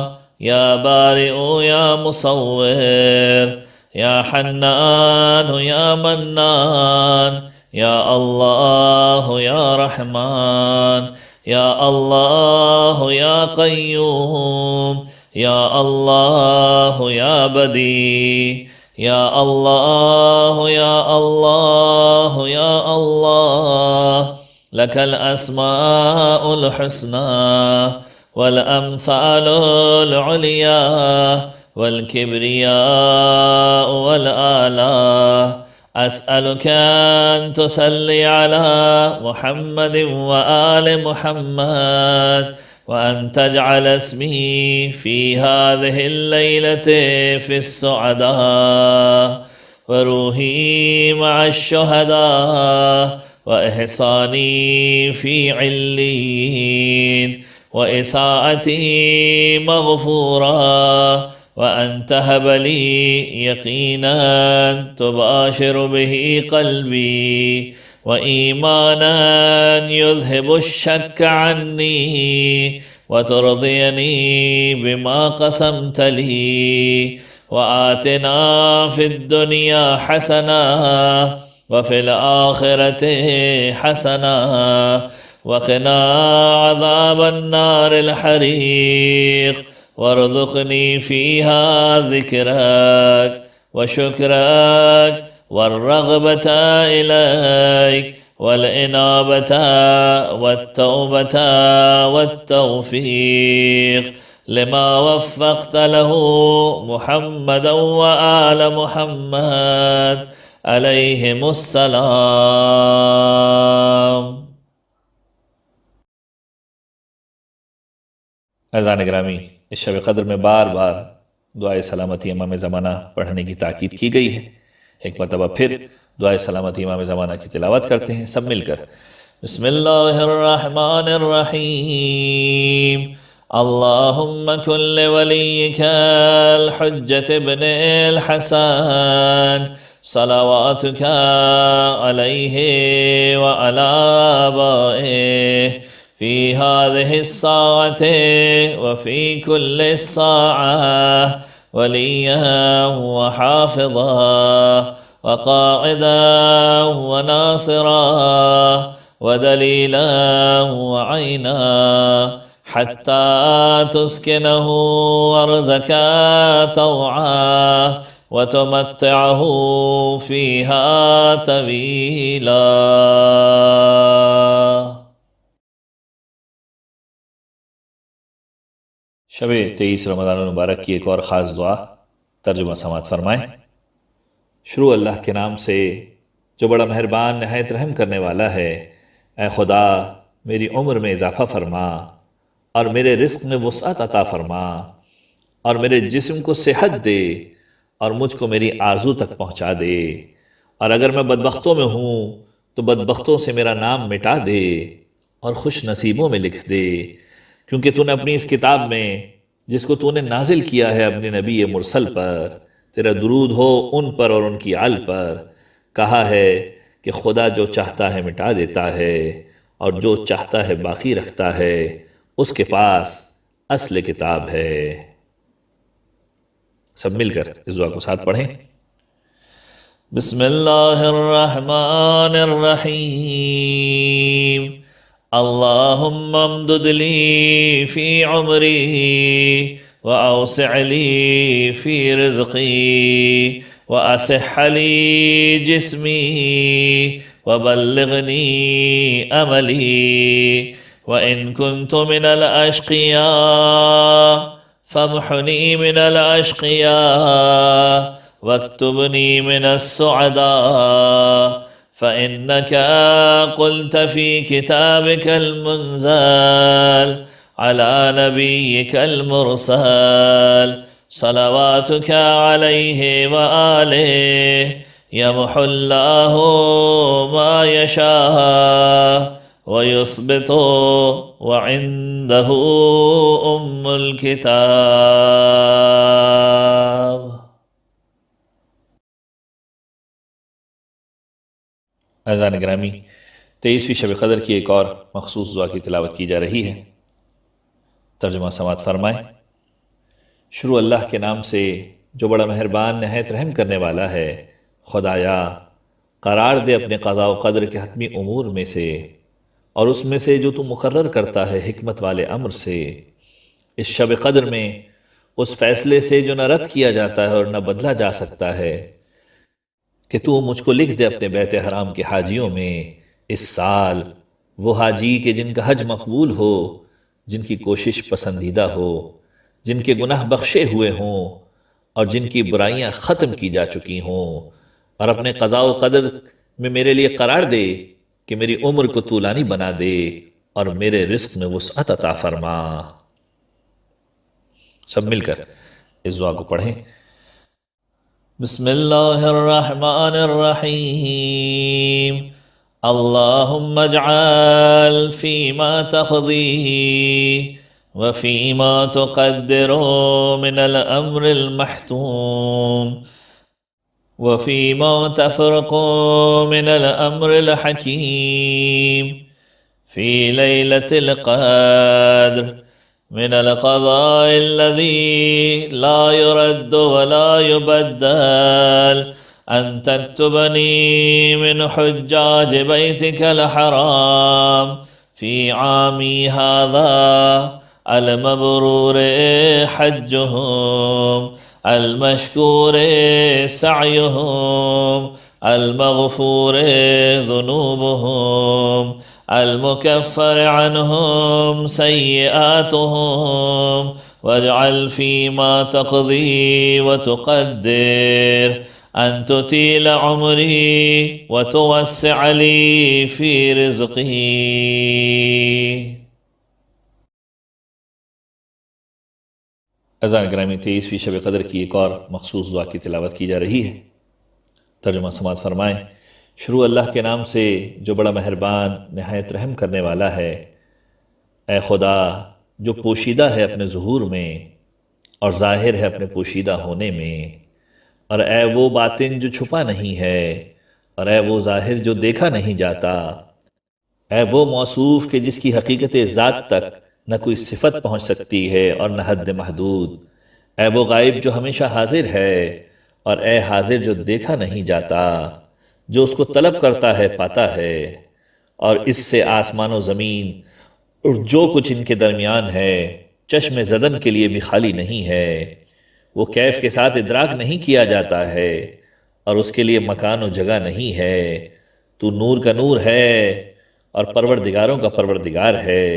یا بارئ یا مصور، یا حنان یا منان، یا اللہ یا رحمان، یا اللہ یا قیوم، یا اللہ یا بدیع، یا اللہ یا اللہ یا اللہ، لک الاسماء الحسنى والامثال العليا والكبرياء والآلاء، أسألك أن تصلي على محمد وآل محمد، وأن تجعل اسمي في هذه الليلة في السعداء، وروحي مع الشهداء، وإحساني في عليين، وإساءتي مغفورا، وأن تهب لي يقينا تباشر به قلبي، وإيمانا يذهب الشك عني، وترضيني بما قسمت لي، وآتنا في الدنيا حسنة وفي الآخرة حسنة، وقنا عذاب النار الحريق، وارزقني فيها ذكرك وشكرك والرغبة إليك والإنابة والتوبة والتوفيق لما وفقت له محمدا وآل محمد عليهم السلام۔ اذان گرامی، اس شب قدر میں بار بار دعائے سلامتی امام زمانہ پڑھنے کی تاکید کی گئی ہے۔ ایک مرتبہ پھر دعائے سلامتی امام زمانہ کی تلاوت کرتے ہیں سب مل کر۔ بسم اللہ الرحمن الرحیم۔ اللہم کن لولیک الحجة ابن الحسن صلواتک علیہ وعلی آبائہ في هذه الساعة وفي كل الساعة وليا وحافظا وقاعدا وناصرا ودليلا وعينا حتى تسكنه أرزك طوعا وتمتعه فيها طويلا۔ شب 23 رمضان المبارک کی ایک اور خاص دعا ترجمہ سماعت فرمائیں۔ شروع اللہ کے نام سے جو بڑا مہربان نہایت رحم کرنے والا ہے۔ اے خدا میری عمر میں اضافہ فرما اور میرے رزق میں وسعت عطا فرما اور میرے جسم کو صحت دے اور مجھ کو میری آرزو تک پہنچا دے، اور اگر میں بدبختوں میں ہوں تو بدبختوں سے میرا نام مٹا دے اور خوش نصیبوں میں لکھ دے، کیونکہ تو نے اپنی اس کتاب میں جس کو تو نے نازل کیا ہے اپنے نبی مرسل پر، تیرا درود ہو ان پر اور ان کی آل پر، کہا ہے کہ خدا جو چاہتا ہے مٹا دیتا ہے اور جو چاہتا ہے باقی رکھتا ہے، اس کے پاس اصل کتاب ہے۔ سب مل کر اس دعا کو ساتھ پڑھیں۔ بسم اللہ الرحمن الرحیم۔ اللہم امدد لی فی عمری واوسع لی فی رزقی واسح لی جسمی وبلغنی املی وان کنت من الاشقیاء فامحنی من الاشقیاء واکتبنی من السعداء فإنك قلت في كتابك المنزل على نبيك المرسل صلواتك عليه وآله يمحو الله ما يشاء ويثبت وعنده أم الكتاب۔ اذان گرامی، 23ویں شب قدر کی ایک اور مخصوص دعا کی تلاوت کی جا رہی ہے۔ ترجمہ سماعت فرمائیں۔ شروع اللہ کے نام سے جو بڑا مہربان نہایت رحم کرنے والا ہے۔ خدایا قرار دے اپنے قضاء و قدر کے حتمی امور میں سے اور اس میں سے جو تو مقرر کرتا ہے حکمت والے امر سے، اس شب قدر میں اس فیصلے سے جو نہ رد کیا جاتا ہے اور نہ بدلا جا سکتا ہے، کہ تو مجھ کو لکھ دے اپنے بیت حرام کے حاجیوں میں اس سال وہ حاجی کہ جن کا حج مقبول ہو، جن کی کوشش پسندیدہ ہو، جن کے گناہ بخشے ہوئے ہوں اور جن کی برائیاں ختم کی جا چکی ہوں، اور اپنے قضاء و قدر میں میرے لیے قرار دے کہ میری عمر کو طولانی بنا دے اور میرے رزق میں وسعت عطا فرما۔ سب مل کر اس دعا کو پڑھیں۔ بسم اللہ الرحمن الرحیم۔ اللہم اجعل فیما تقضی وفیما تقدر من الامر المحتوم وفیما تفرق من الامر الحکیم فی لیلۃ القدر من القضاء الذي لا يرد ولا يبدل أن تكتبني من حجاج بيتك الحرام في عامي هذا المبرور حجهم المشكور سعيهم المغفور ذنوبهم المكفر عنهم سيئاتهم واجعل فيما تقضي وتقدر أن تطيل عمري وتوسع لي في رزقي. اذان گرامی 23ویں شب قدر کی ایک اور مخصوص دعا کی تلاوت کی جا رہی ہے. ترجمہ سماعت فرمائیں. شروع اللہ کے نام سے جو بڑا مہربان نہایت رحم کرنے والا ہے. اے خدا جو پوشیدہ ہے اپنے ظہور میں اور ظاہر ہے اپنے پوشیدہ ہونے میں، اور اے وہ باطن جو چھپا نہیں ہے، اور اے وہ ظاہر جو دیکھا نہیں جاتا، اے وہ موصوف کہ جس کی حقیقت ذات تک نہ کوئی صفت پہنچ سکتی ہے اور نہ حد محدود، اے وہ غائب جو ہمیشہ حاضر ہے، اور اے حاضر جو دیکھا نہیں جاتا، جو اس کو طلب کرتا ہے پاتا ہے، اور اس سے آسمان و زمین اور جو کچھ ان کے درمیان ہے چشم زدن کے لیے بھی خالی نہیں ہے. وہ کیف کے ساتھ ادراک نہیں کیا جاتا ہے اور اس کے لیے مکان و جگہ نہیں ہے. تو نور کا نور ہے اور پروردگاروں کا پروردگار ہے.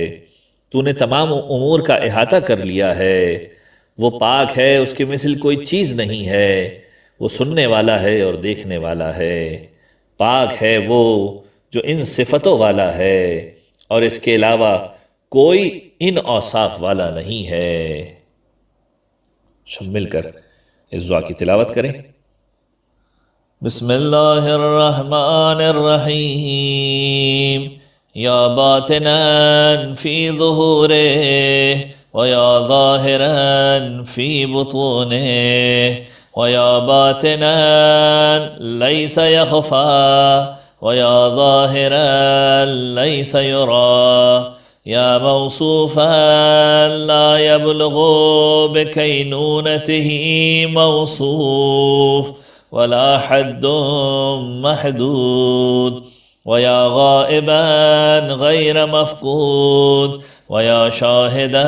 تو نے تمام امور کا احاطہ کر لیا ہے. وہ پاک ہے، اس کے مثل کوئی چیز نہیں ہے. وہ سننے والا ہے اور دیکھنے والا ہے. پاک ہے وہ جو ان صفتوں والا ہے اور اس کے علاوہ کوئی ان اوصاف والا نہیں ہے. سب مل کر اس دعا کی تلاوت کریں. بسم اللہ الرحمن الرحیم. یا باطنا فی ظہورہ ویا ظاہرا فی بطونہ ویا باطنا لیس یخفا ویا ظاہرا لیس یرا یا موصوفا لا يبلغ بكينونته موصوف ولا حد محدود ويا غائبا غير مفقود ويا شاهدا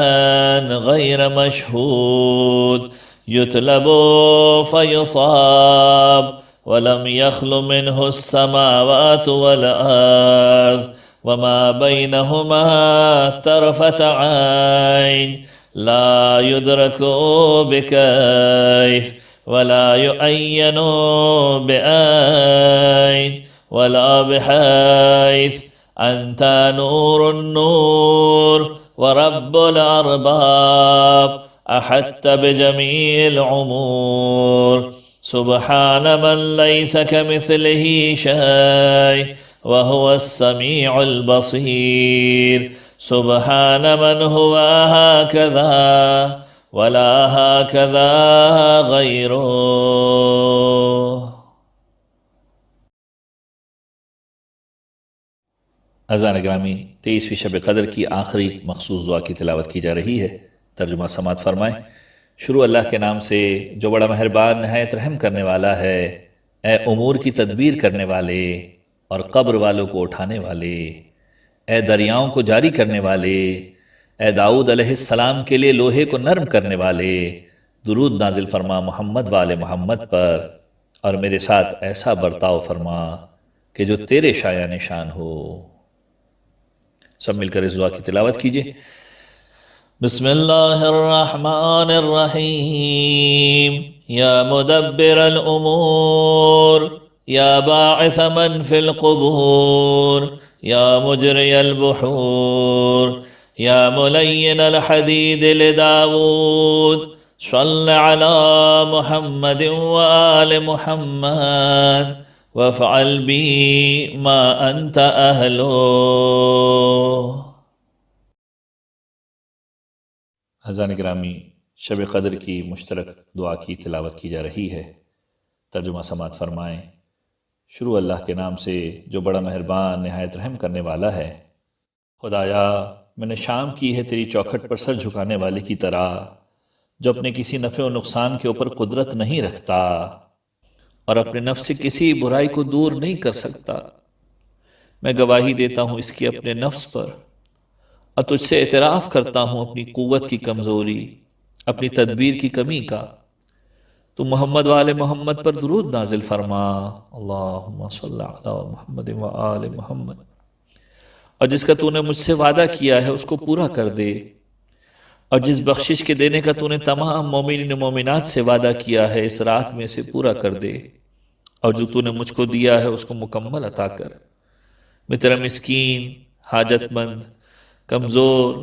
غير مشهود يطلب فيصاب ولم يخل منه السماوات والأرض وما بينهما طرفة عين لا يدرك بكيف ولا يؤين بعين ولا بحيث أنت نور النور ورب الأرباب أحطت بجميع الأمور سبحان من ليس كمثله شيء وهو السميع البصير سبحان من هو هكذا ولا هكذا غيره. اذان گرامی 23ویں شب قدر کی آخری مخصوص دعا کی تلاوت کی جا رہی ہے. ترجمہ سماعت فرمائیں. شروع اللہ کے نام سے جو بڑا مہربان نہایت رحم کرنے والا ہے. اے امور کی تدبیر کرنے والے اور قبر والوں کو اٹھانے والے، اے دریاؤں کو جاری کرنے والے، اے داؤد علیہ السلام کے لیے لوہے کو نرم کرنے والے، درود نازل فرما محمد والے محمد پر، اور میرے ساتھ ایسا برتاؤ فرما کہ جو تیرے شایان شان ہو. سب مل کر اس دعا کی تلاوت کیجئے. بسم اللہ الرحمن الرحیم. یا مدبر الامور یا باعث من فی القبور یا مجری البحور یا ملین الحدید لداود صل علی محمد وآل محمد وافعل بی ما انت اہلو. اذان گرامی شب قدر کی مشترک دعا کی تلاوت کی جا رہی ہے. ترجمہ سماعت فرمائیں. شروع اللہ کے نام سے جو بڑا مہربان نہایت رحم کرنے والا ہے. خدایا میں نے شام کی ہے تیری چوکھٹ پر سر جھکانے والے کی طرح جو اپنے کسی نفع و نقصان کے اوپر قدرت نہیں رکھتا اور اپنے نفس سے کسی برائی کو دور نہیں کر سکتا. میں گواہی دیتا ہوں اس کی اپنے نفس پر اور تجھ سے اعتراف کرتا ہوں اپنی قوت کی کمزوری، اپنی تدبیر کی کمی کا۔ تو محمد وآل محمد پر درود نازل فرما، اللہم صلی علی محمد وآل محمد۔ اور جس کا تو نے مجھ سے وعدہ کیا ہے اس کو پورا کر دے، اور جس بخشش کے دینے کا تو نے تمام مومنین و مومنات سے وعدہ کیا ہے اس رات میں سے پورا کر دے، اور جو تو نے مجھ کو دیا ہے اس کو مکمل عطا کر۔ میں تیرا مسکین، حاجت مند، کمزور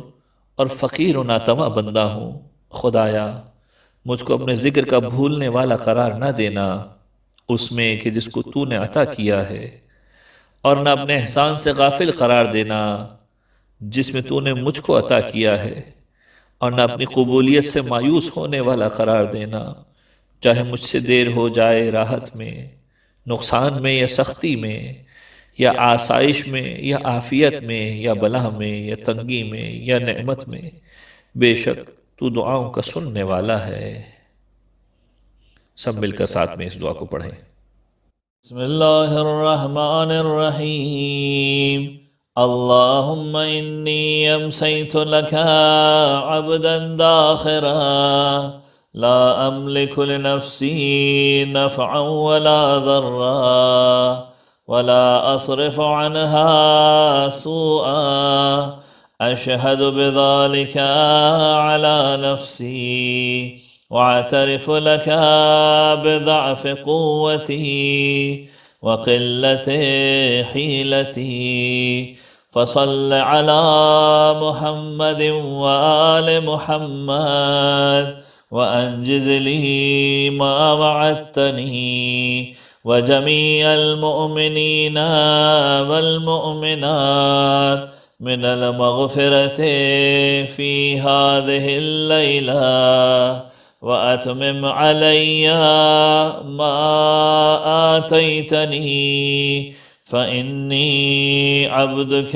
اور فقیر و ناتواں بندہ ہوں۔ خدایا مجھ کو اپنے ذکر کا بھولنے والا قرار نہ دینا اس میں کہ جس کو تو نے عطا کیا ہے، اور نہ اپنے احسان سے غافل قرار دینا جس میں تو نے مجھ کو عطا کیا ہے، اور نہ اپنی قبولیت سے مایوس ہونے والا قرار دینا، چاہے مجھ سے دیر ہو جائے راحت میں، نقصان میں یا سختی میں، یا آسائش میں یا عافیت میں، یا بلا میں یا تنگی میں یا نعمت میں، بے شک تو دعاؤں کا سننے والا ہے۔ سب مل کر ساتھ میں اس دعا کو پڑھیں۔ بسم اللہ الرحمن الرحیم، اللہم انی امسیت لکا عبدا داخرا لا املک لنفسی نفعا ولا ضرا ولا اصرف عنها سوءا اشہد بذلك على نفسی واعترف لك بضعف قوتي وقلة حيلتي فصل على محمد وآل محمد وأنجز لي ما وعدتني وجميع المؤمنين والمؤمنات من المغفرة في هذه الليلة، وأتمم علي ما آتيتني فإني عبدك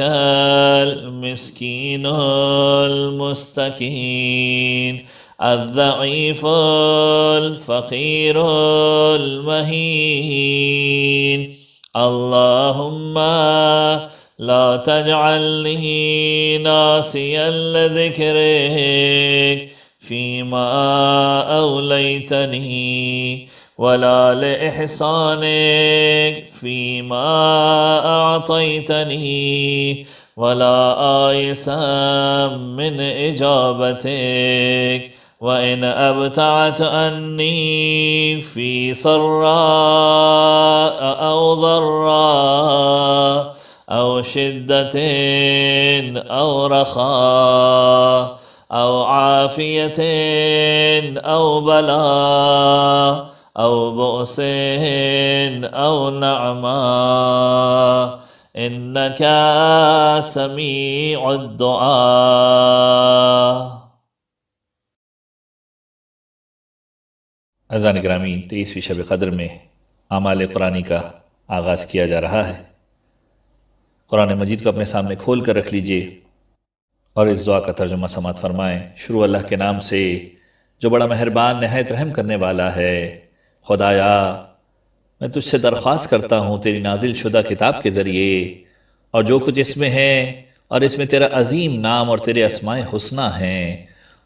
المسكين المستكين الضعيف الفقير المهين، اللهم لا تجعلني ناسيا لذكرك فيما أوليتني ولا لإحسانك فيما أعطيتني ولا آيسا من إجابتك، وإن أبتعت عني في ثراء أو ضراء أو شدة أو رخاء أو عافية أو بلاء أو بؤس أو نعماء إنك سميع الدعاء۔ اذان گرامی 23ویں شب قدر میں اعمال قرآنی کا آغاز کیا جا رہا ہے۔ قرآن مجید کو اپنے سامنے کھول کر رکھ لیجئے اور اس دعا کا ترجمہ سماعت فرمائیں۔ شروع اللہ کے نام سے جو بڑا مہربان نہایت رحم کرنے والا ہے۔ خدایا میں تجھ سے درخواست کرتا ہوں تیری نازل شدہ کتاب کے ذریعے اور جو کچھ اس میں ہے اور اس میں تیرا عظیم نام اور تیرے اسماء حسنہ ہیں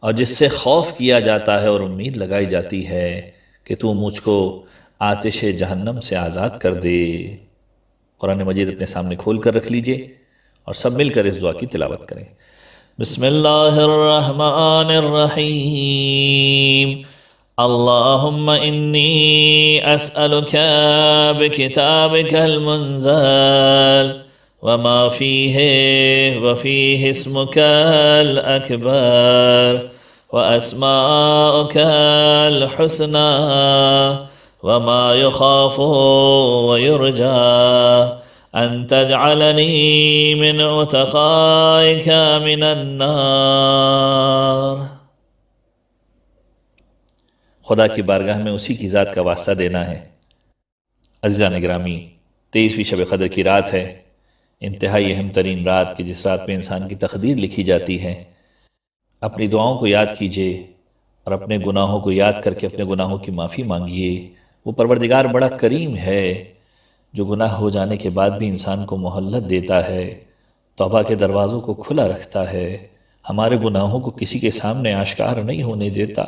اور جس سے خوف کیا جاتا ہے اور امید لگائی جاتی ہے کہ تو مجھ کو آتش جہنم سے آزاد کر دے۔ قرآن مجید اپنے سامنے کھول کر رکھ لیجئے اور سب مل کر اس دعا کی تلاوت کریں۔ بسم اللہ الرحمن الرحیم، اللہم انی اسألک بکتابک المنزل وما فیہ وفیہ اسمک الأکبر واسماؤک الحسنى وما يخاف ويرجى أن تجعلني من عتقائك من النار۔ خدا کی بارگاہ میں اسی کی ذات کا واسطہ دینا ہے۔ عزیزان گرامی 23ویں شب قدر کی رات ہے، انتہائی اہم ترین رات کہ جس رات میں انسان کی تقدیر لکھی جاتی ہے۔ اپنی دعاؤں کو یاد کیجئے اور اپنے گناہوں کو یاد کر کے اپنے گناہوں کی معافی مانگیے۔ وہ پروردگار بڑا کریم ہے جو گناہ ہو جانے کے بعد بھی انسان کو مہلت دیتا ہے، توبہ کے دروازوں کو کھلا رکھتا ہے، ہمارے گناہوں کو کسی کے سامنے آشکار نہیں ہونے دیتا۔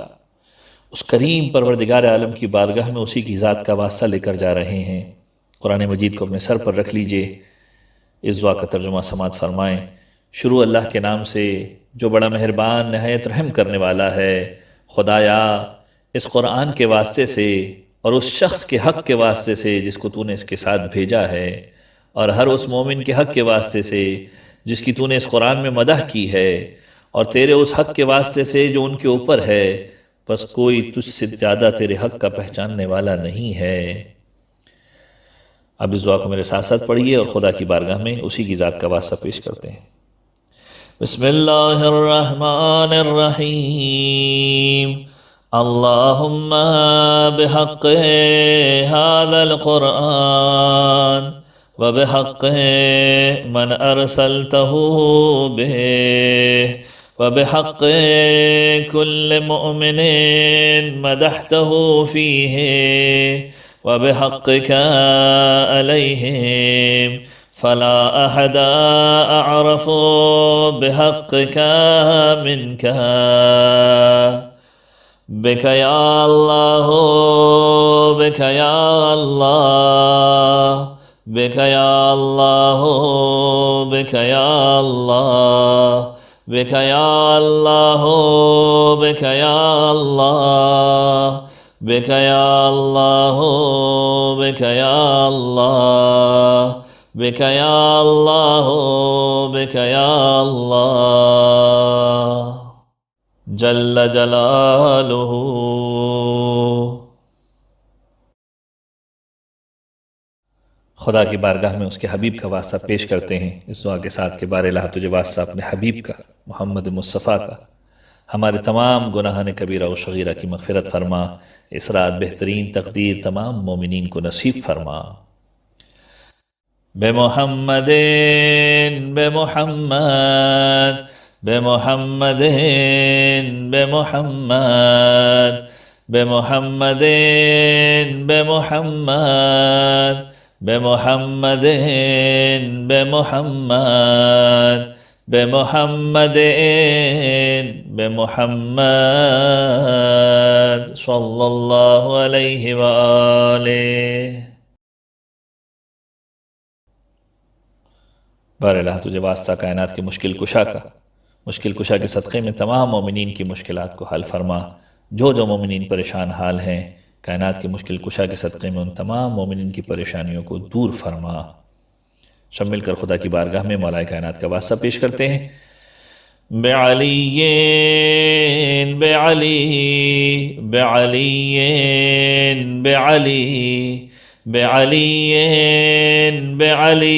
اس کریم پروردگار عالم کی بارگاہ میں اسی کی ذات کا واسطہ لے کر جا رہے ہیں۔ قرآن مجید کو اپنے سر پر رکھ لیجئے، اس دعا کا ترجمہ سماعت فرمائیں۔ شروع اللہ کے نام سے جو بڑا مہربان نہایت رحم کرنے والا ہے۔ خدایا اس قرآن کے واسطے سے اور اس شخص کے حق کے واسطے سے جس کو تو نے اس کے ساتھ بھیجا ہے، اور ہر اس مومن کے حق کے واسطے سے جس کی تو نے اس قرآن میں مدح کی ہے، اور تیرے اس حق کے واسطے سے جو ان کے اوپر ہے، بس کوئی تجھ سے زیادہ تیرے حق کا پہچاننے والا نہیں ہے۔ اب اس دعا کو میرے ساتھ ساتھ پڑھیے اور خدا کی بارگاہ میں اسی کی ذات کا واسطہ پیش کرتے ہیں۔ بسم اللہ الرحمن الرحیم۔ اللہم بحق هذا القرآن وبحق من ارسلته به وبحق كل مؤمن مدحته فيه وبحقك عليهم فلا أحد أعرف بحقك منك بك يا الله بك يا الله بك يا الله بك يا الله بك يا الله بك يا الله بك يا الله بك يا الله بك يا الله بك يا الله جل جلالہ۔ خدا کی بارگاہ میں اس کے حبیب کا واسطہ پیش کرتے ہیں اس دعا کے ساتھ کہ بار الہ تجھے واسطہ اپنے حبیب کا، محمد مصطفیٰ کا، ہمارے تمام گناہان کبیرہ و صغیرہ کی مغفرت فرما، اس رات بہترین تقدیر تمام مومنین کو نصیب فرما۔ بے محمد بے محمد بے محمد بے محمد بے محمد بے محمد بے محمد بے محمد بے محمد بے محمد صلی اللہ علیہ وآلہ۔ بار الہ تجھے واسطہ کائنات کے مشکل کشا کا، مشکل کشا کے صدقے میں تمام مومنین کی مشکلات کو حل فرما۔ جو جو مومنین پریشان حال ہیں، کائنات کے مشکل کشا کے صدقے میں ان تمام مومنین کی پریشانیوں کو دور فرما۔ سب مل کر خدا کی بارگاہ میں مولا کائنات کا واسطہ پیش کرتے ہیں۔ بعلی بعلی بعلی بعلی بعلی بعلی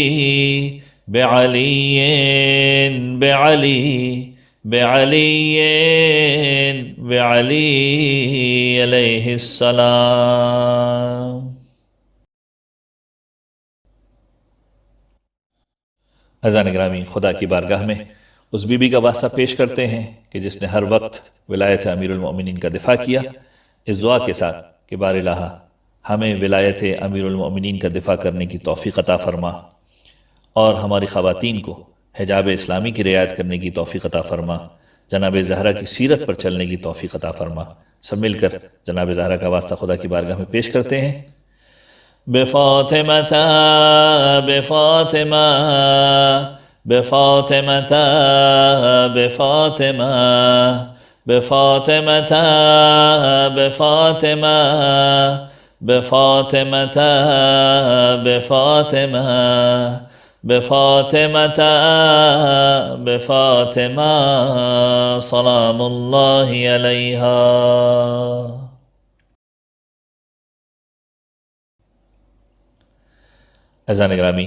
بعلی بعلی بعلی بعلی علیہ السلام۔ عزیزان گرامی، خدا کی بارگاہ میں اس بی بی کا واسطہ پیش کرتے ہیں کہ جس نے ہر وقت ولایت امیر المؤمنین کا دفاع کیا، اس دعا کے ساتھ کہ بار الہ ہمیں ولایت امیر المؤمنین کا دفاع کرنے کی توفیق عطا فرما، اور ہماری خواتین کو حجاب اسلامی کی رعایت کرنے کی توفیق عطا فرما، جناب زہرا کی سیرت پر چلنے کی توفیق عطا فرما۔ سب مل کر جناب زہرا کا واسطہ خدا کی بارگاہ میں پیش کرتے ہیں۔ بفاطمة بفاطمة بفاطمة بفاطمة بفاطمة بفاطمة بفاطمة بفاطمة بفاطمة بفاطمة سلام اللہ علیہا۔ عزیزان گرامی،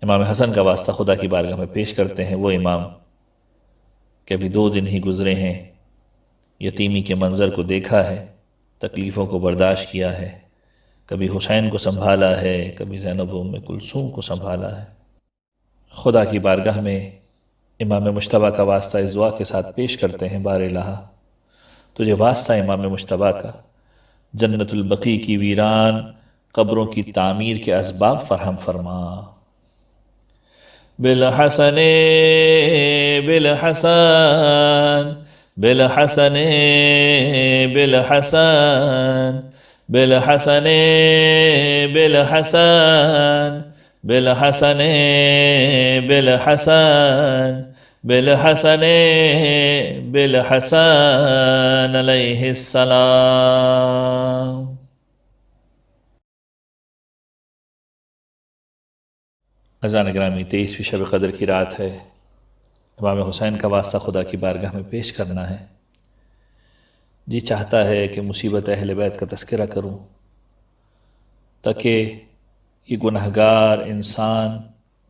امام حسن کا واسطہ خدا کی بارگاہ میں پیش کرتے ہیں۔ وہ امام کہ ابھی 2 دن ہی گزرے ہیں، یتیمی کے منظر کو دیکھا ہے، تکلیفوں کو برداشت کیا ہے، کبھی حسین کو سنبھالا ہے، کبھی زینب ام کلثوم کو سنبھالا ہے۔ خدا کی بارگاہ میں امام مجتبیٰ کا واسطہ اس دعا کے ساتھ پیش کرتے ہیں۔ بار الہ تجھے واسطہ امام مجتبیٰ کا، جنت البقیع کی ویران قبروں کی تعمیر کے اسباب فراہم فرما۔ بالحسن بالحسن بالحسن بالحسن بالحسن بالحسن بالحسن بالحسن بالحسن بالحسن علیہ السلام۔ عزیزان گرامی، 23ویں شب قدر کی رات ہے۔ امام حسین کا واسطہ خدا کی بارگاہ میں پیش کرنا ہے۔ جی چاہتا ہے کہ مصیبت اہل بیت کا تذکرہ کروں تاکہ یہ گنہگار انسان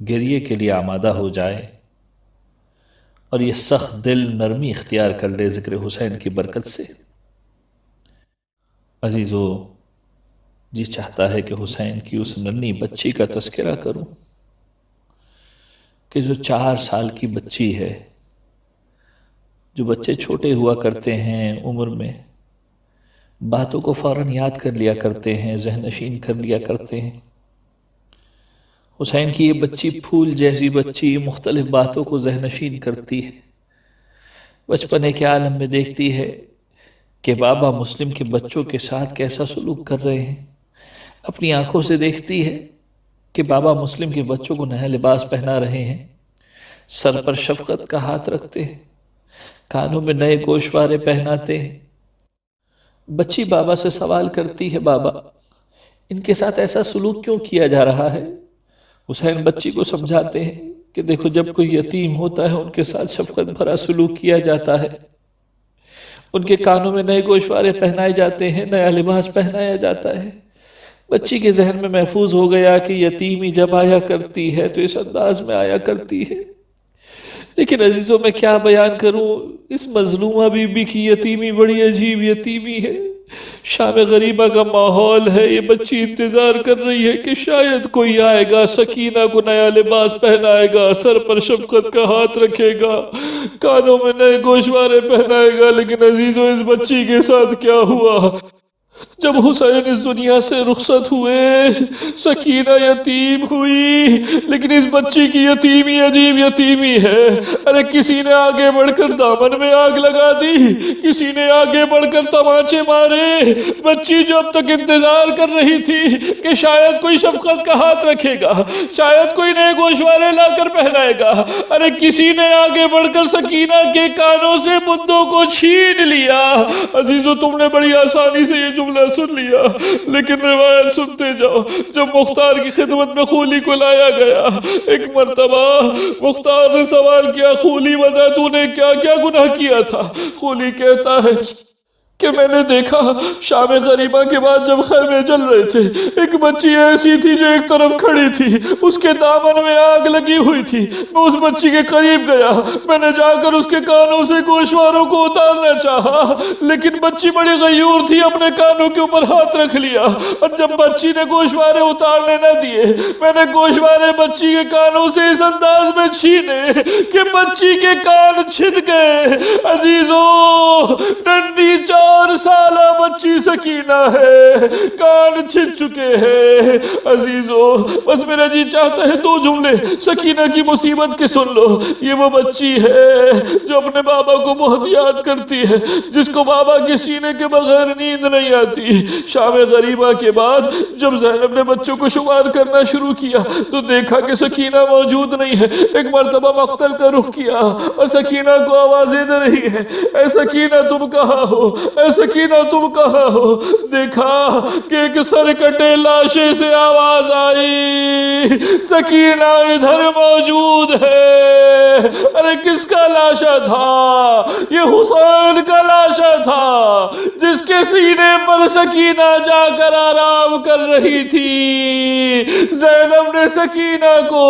گریے کے لیے آمادہ ہو جائے اور یہ سخت دل نرمی اختیار کر لے ذکر حسین کی برکت سے۔ عزیزو، جی چاہتا ہے کہ حسین کی اس ننھی بچی کا تذکرہ کروں کہ جو 4 سال کی بچی ہے۔ جو بچے چھوٹے ہوا کرتے ہیں عمر میں، باتوں کو فوراً یاد کر لیا کرتے ہیں، ذہن نشین کر لیا کرتے ہیں۔ حسین کی یہ بچی پھول جیسی بچی مختلف باتوں کو ذہن نشین کرتی ہے۔ بچپنے کے عالم میں دیکھتی ہے کہ بابا مسلم کے بچوں کے ساتھ کیسا سلوک کر رہے ہیں۔ اپنی آنکھوں سے دیکھتی ہے کہ بابا مسلم کے بچوں کو نیا لباس پہنا رہے ہیں، سر پر شفقت کا ہاتھ رکھتے ہیں، کانوں میں نئے گوشوارے پہناتے ہیں۔ بچی بابا سے سوال کرتی ہے، بابا ان کے ساتھ ایسا سلوک کیوں کیا جا رہا ہے؟ حسین بچی کو سمجھاتے ہیں کہ دیکھو، جب کوئی یتیم ہوتا ہے ان کے ساتھ شفقت بھرا سلوک کیا جاتا ہے، ان کے کانوں میں نئے گوشوارے پہنائے جاتے ہیں، نیا لباس پہنایا جاتا ہے۔ بچی کے ذہن میں محفوظ ہو گیا کہ یتیمی جب آیا کرتی ہے تو اس انداز میں آیا کرتی ہے۔ لیکن عزیزوں، میں کیا بیان کروں، اس مظلومہ بی بی کی یتیمی بڑی عجیب یتیمی ہے۔ شام غریبہ کا ماحول ہے، یہ بچی انتظار کر رہی ہے کہ شاید کوئی آئے گا، سکینہ کو نیا لباس پہنائے گا، سر پر شفقت کا ہاتھ رکھے گا، کانوں میں نئے گوشوارے پہنائے گا۔ لیکن عزیزوں، اس بچی کے ساتھ کیا ہوا؟ جب حسین اس دنیا سے رخصت ہوئے، سکینہ یتیم ہوئی، لیکن اس بچی کی یتیمی عجیب یتیمی ہے۔ ارے کسی نے آگے بڑھ کر دامن میں آگ لگا دی، کسی نے آگے بڑھ کر تماچے مارے۔ بچی جو اب تک انتظار کر رہی تھی کہ شاید کوئی شفقت کا ہاتھ رکھے گا، شاید کوئی نئے گوشوارے لا کر پہنائے گا، ارے کسی نے آگے بڑھ کر سکینہ کے کانوں سے مدوں کو چھین لیا۔ عزیزو، تم نے بڑی آسانی سے یہ جملہ سن لیا، لیکن روایت سنتے جاؤ۔ جب مختار کی خدمت میں خولی کو لایا گیا، ایک مرتبہ مختار نے سوال کیا، خولی بتا تو نے کیا کیا گناہ کیا تھا؟ خولی کہتا ہے کہ میں نے دیکھا شام غریبہ کے بعد جب خیمے جل رہے تھے، ایک بچی ایسی تھی جو ایک طرف کھڑی تھی، اس کے دامن میں آگ لگی ہوئی تھی۔ میں اس بچی کے قریب گیا، میں نے جا کر اس کے کانوں سے گوشواروں کو اتارنا چاہا، لیکن بچی بڑی غیور تھی، اپنے کانوں کے اوپر ہاتھ رکھ لیا، اور جب بچی نے گوشوارے اتارنے نہ دیے، میں نے گوشوارے بچی کے کانوں سے اس انداز میں چھینے کہ بچی کے کان چھد گئے۔ عزیزو، ڈنڈی 4 سالہ بچی سکینہ ہے، کان چھد چکے ہیں۔ عزیزو، بس میرا جی چاہتا ہے 2 جملے سکینہ کی مصیبت کے سن لو۔ یہ وہ بچی ہے جو اپنے بابا کو بہت یاد کرتی ہے، جس کو بابا کے سینے کے بغیر نیند نہیں آتی۔ شام غریبہ کے بعد جب زینب نے بچوں کو شمار کرنا شروع کیا تو دیکھا کہ سکینہ موجود نہیں ہے۔ ایک مرتبہ مقتل کا رخ کیا اور سکینہ کو آوازیں دے رہی ہے، اے سکینہ تم کہاں ہو، اے سکینہ تم کہاں ہو؟ دیکھا کہ ایک سر کٹے لاشے سے آواز آئی، سکینہ ادھر موجود ہے۔ ارے کس کا لاشا تھا؟ یہ حسین کا لاشا تھا، جس کے سینے پر سکینہ جا کر آرام کر رہی تھی۔ زینب نے سکینہ کو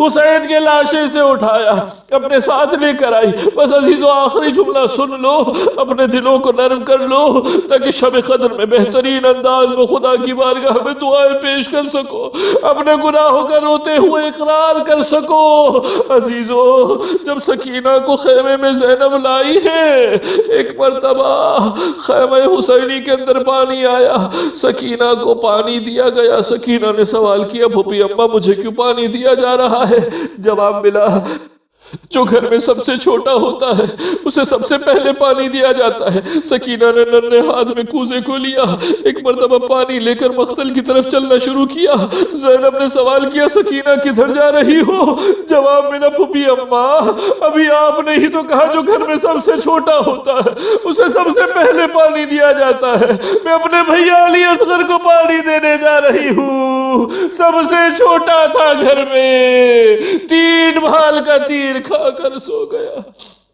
حسین کے لاشے سے اٹھایا، اپنے ساتھ لے کر آئی۔ بس عزیزو، آخری جملہ سن لو، اپنے دلوں کو نرم کر لو تاکہ شب قدر میں بہترین انداز میں خدا کی بارگاہ میں دعائیں پیش کر سکو، اپنے گناہوں کا روتے ہوئے اقرار کر سکو۔ عزیزو، ہو جب سکینہ کو خیمے میں زینب لائی ہے، ایک مرتبہ خیمہ حسینی کے اندر پانی آیا، سکینہ کو پانی دیا گیا، سکینہ نے سوال کیا پھوپھی اماں مجھے کیوں پانی دیا جا رہا ہے؟ جواب ملا جو گھر میں سب سے چھوٹا ہوتا ہے اسے سب سے پہلے پانی دیا جاتا ہے۔ سکینہ نے ننھے ہاتھ میں کوزے کو لیا، ایک مرتبہ پانی لے کر مقتل کی طرف چلنا شروع کیا۔ زینب نے سوال کیا سکینہ کدھر جا رہی ہو؟ جواب ملا پھوپھی اماں ابھی آپ نے ہی تو کہا جو گھر میں سب سے چھوٹا ہوتا ہے اسے سب سے پہلے پانی دیا جاتا ہے، میں اپنے بھیا علی اصغر کو پانی دینے جا رہی ہوں، سب سے چھوٹا تھا گھر میں، 3 بھال کا تیر کھا کر سو گیا۔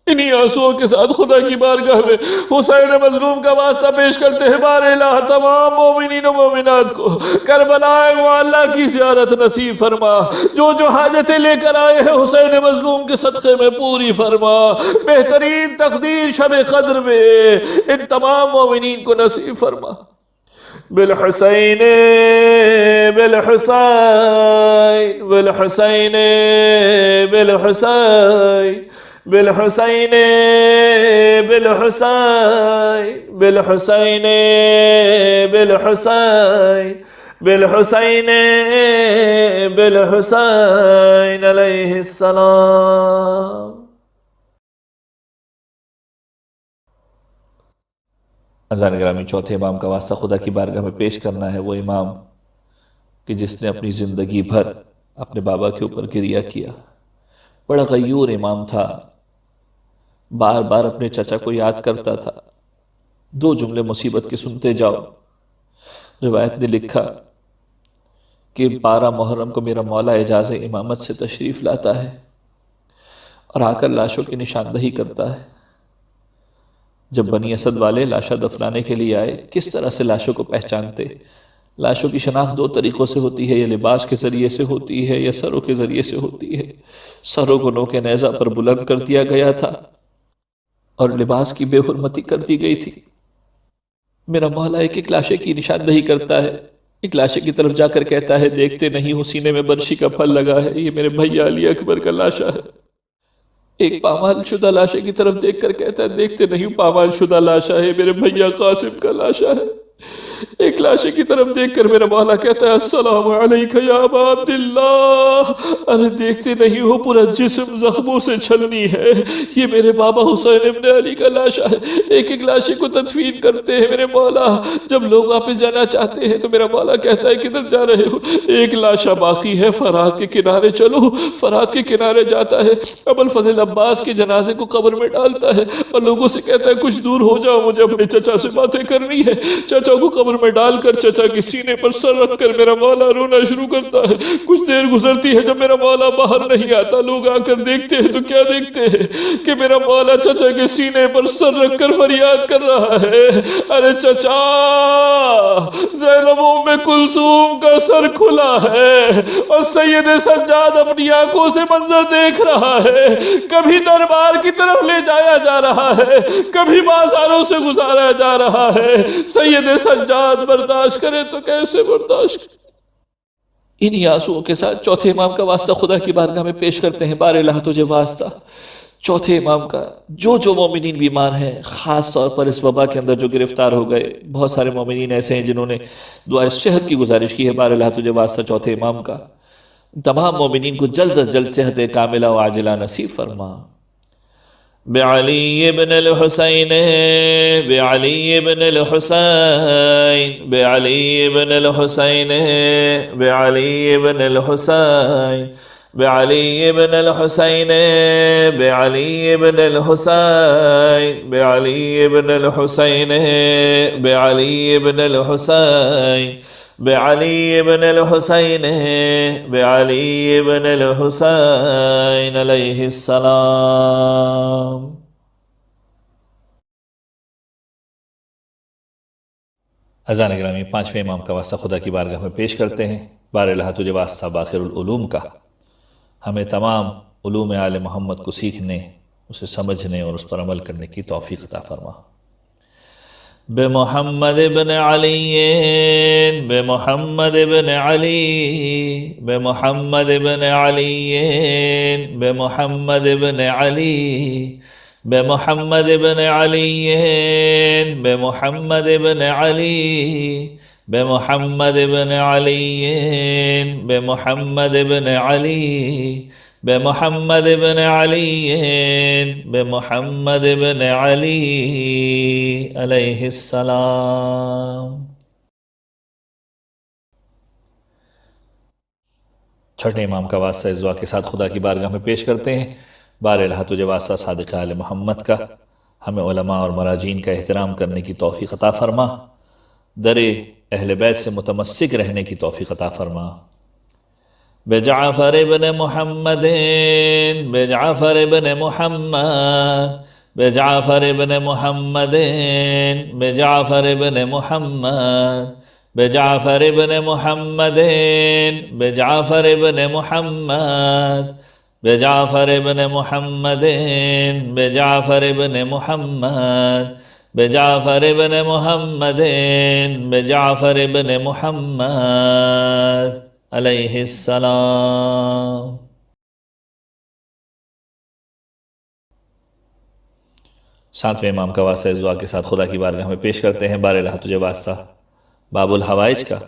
انہی آنسوؤں کے ساتھ خدا کی بارگاہ میں حسین مظلوم کا واسطہ پیش کرتے ہیں، بار الہ تمام مومنین و مومنات کو کربلا معلیٰ کی زیارت نصیب فرما، جو جو حاجتیں لے کر آئے ہیں حسین مظلوم کے صدقے میں پوری فرما، بہترین تقدیر شب قدر میں ان تمام مومنین کو نصیب فرما۔ بالحسین بالحسین بالحسین بالحسین بالحسین بالحسین بالحسین بالحسین بالحسین بالحسین علیہ السلام۔ اذان گرامی چوتھے امام کا واسطہ خدا کی بارگاہ میں پیش کرنا ہے، وہ امام کہ جس نے اپنی زندگی بھر اپنے بابا کے اوپر گریہ کیا، بڑا غیور امام تھا، بار بار اپنے چچا کو یاد کرتا تھا۔ 2 جملے مصیبت کے سنتے جاؤ۔ روایت نے لکھا کہ 12 محرم کو میرا مولا اعجاز امامت سے تشریف لاتا ہے اور آ کر لاشوں کی نشاندہی کرتا ہے۔ جب بنی اسد والے لاشیں دفنانے کے لیے آئے، کس طرح سے لاشوں کو پہچانتے؟ لاشوں کی شناخت 2 طریقوں سے ہوتی ہے، یا لباس کے ذریعے سے ہوتی ہے یا سروں کے ذریعے سے ہوتی ہے۔ سروں کو نوک نیزہ پر بلند کر دیا گیا تھا اور لباس کی بے حرمتی کر دی گئی تھی۔ میرا مولا ایک ایک لاشے کی نشاندہی کرتا ہے، ایک لاشے کی طرف جا کر کہتا ہے دیکھتے نہیں ہو سینے میں برشی کا پھل لگا ہے، یہ میرے بھیا علی اکبر کا لاشا ہے۔ ایک پامال شدہ لاشے کی طرف دیکھ کر کہتا ہے دیکھتے نہیں پامال شدہ لاشا ہے، میرے بھیا قاسم کا لاشا ہے۔ ایک لاشے کی طرف دیکھ کر میرا مولا کہتا ہے السلام علیکہ یا ابا عبداللہ، ارے دیکھتے نہیں ہو پورا جسم زخموں سے چھلنی ہے، یہ میرے بابا حسین ابن علی کا لاشا ہے۔ ایک ایک لاشے کو تدفین کرتے ہیں میرے مولا۔ جب لوگ واپس جانا چاہتے ہیں تو میرا مولا کہتا ہے کدھر جا رہے ہو؟ ایک لاشا باقی ہے، فرات کے کنارے چلو۔ فرات کے کنارے جاتا ہے، ابو الفضل عباس کے جنازے کو قبر میں ڈالتا ہے اور لوگوں سے کہتا ہے کچھ دور ہو جاؤ، مجھے اپنے چچا سے باتیں کرنی ہے۔ چچا کو قبر میں ڈال کر چچا کے سینے پر سر رکھ کر میرا مولا رونا شروع کرتا ہے۔ کچھ دیر گزرتی ہے، جب میرا مولا باہر نہیں آتا، لوگ آ کر دیکھتے ہیں تو کیا دیکھتے ہیں کہ میرا مولا چچا کے سینے پر سر رکھ کر فریاد کر رہا ہے ارے چچا، زینب ام کلثوم کا سر کھلا ہے اور سید سجاد اپنی آنکھوں سے منظر دیکھ رہا ہے، کبھی دربار کی طرف لے جایا جا رہا ہے، کبھی بازاروں سے گزارا جا رہا ہے۔ سید سجاد برداشت کرے تو کیسے برداشت کرے؟ انہی آنسوؤں کے ساتھ چوتھے امام کا واسطہ خدا کی بارگاہ میں پیش کرتے ہیں، بار الہ تجھے واسطہ چوتھے امام کا۔ جو مومنین بیمار ہیں، خاص طور پر اس وبا کے اندر جو گرفتار ہو گئے، بہت سارے مومنین ایسے ہیں جنہوں نے دعائے صحت کی گزارش کی ہے، بار الہ تجھے واسطہ چوتھے امام کا۔ تمام مومنین کو جلد از جلد صحت کاملہ و عاجلہ نصیب فرما۔ بعلی ابن الحسین بعلی ابن الحسین بعلی ابن الحسین بعلی ابن الحسین بعلی ابن الحسین بعلی ابن الحسین بعلی ابن الحسین بعلی ابن الحسین بعلی ابن الحسین بعلی ابن الحسین علیہ السلام۔ اذان گرامی 5ویں امام کا واسطہ خدا کی بارگاہ میں پیش کرتے ہیں، بار الہ تجھے واسطہ باخر العلوم کا۔ ہمیں تمام علوم آل محمد کو سیکھنے، اسے سمجھنے اور اس پر عمل کرنے کی توفیق عطا فرما۔ بمحمد بن علی بمحمد بن علی بمحمد بن علی بمحمد بن علی بمحمد بن علی بمحمد بن علی بمحمد بن علی بمحمد بن علی بمحمد بن علی بمحمد بن علی علیہ السلام۔ چھٹے امام کا واسطہ اس دعا کے ساتھ خدا کی بارگاہ میں پیش کرتے ہیں، بار الہ تجھے واسطہ صادق آل محمد کا، ہمیں علماء اور مراجین کا احترام کرنے کی توفیق عطا فرما، در اہل بیت سے متمسک رہنے کی توفیق عطا فرما۔ بجعفر ابن محمد بجعفر ابن محمد بجعفر ابن محمد بجعفر ابن محمد بجعفر ابن محمد بجعفر ابن محمد بجعفر ابن محمد بجعفر ابن محمد بجعفر ابن محمد بجعفر ابن محمد علیہ السلام۔ ساتویں امام کا واسطہ اس دعا کے ساتھ خدا کی بارگاہ میں پیش کرتے ہیں، بار الہ تجھے واسطہ باب الحوائج کا،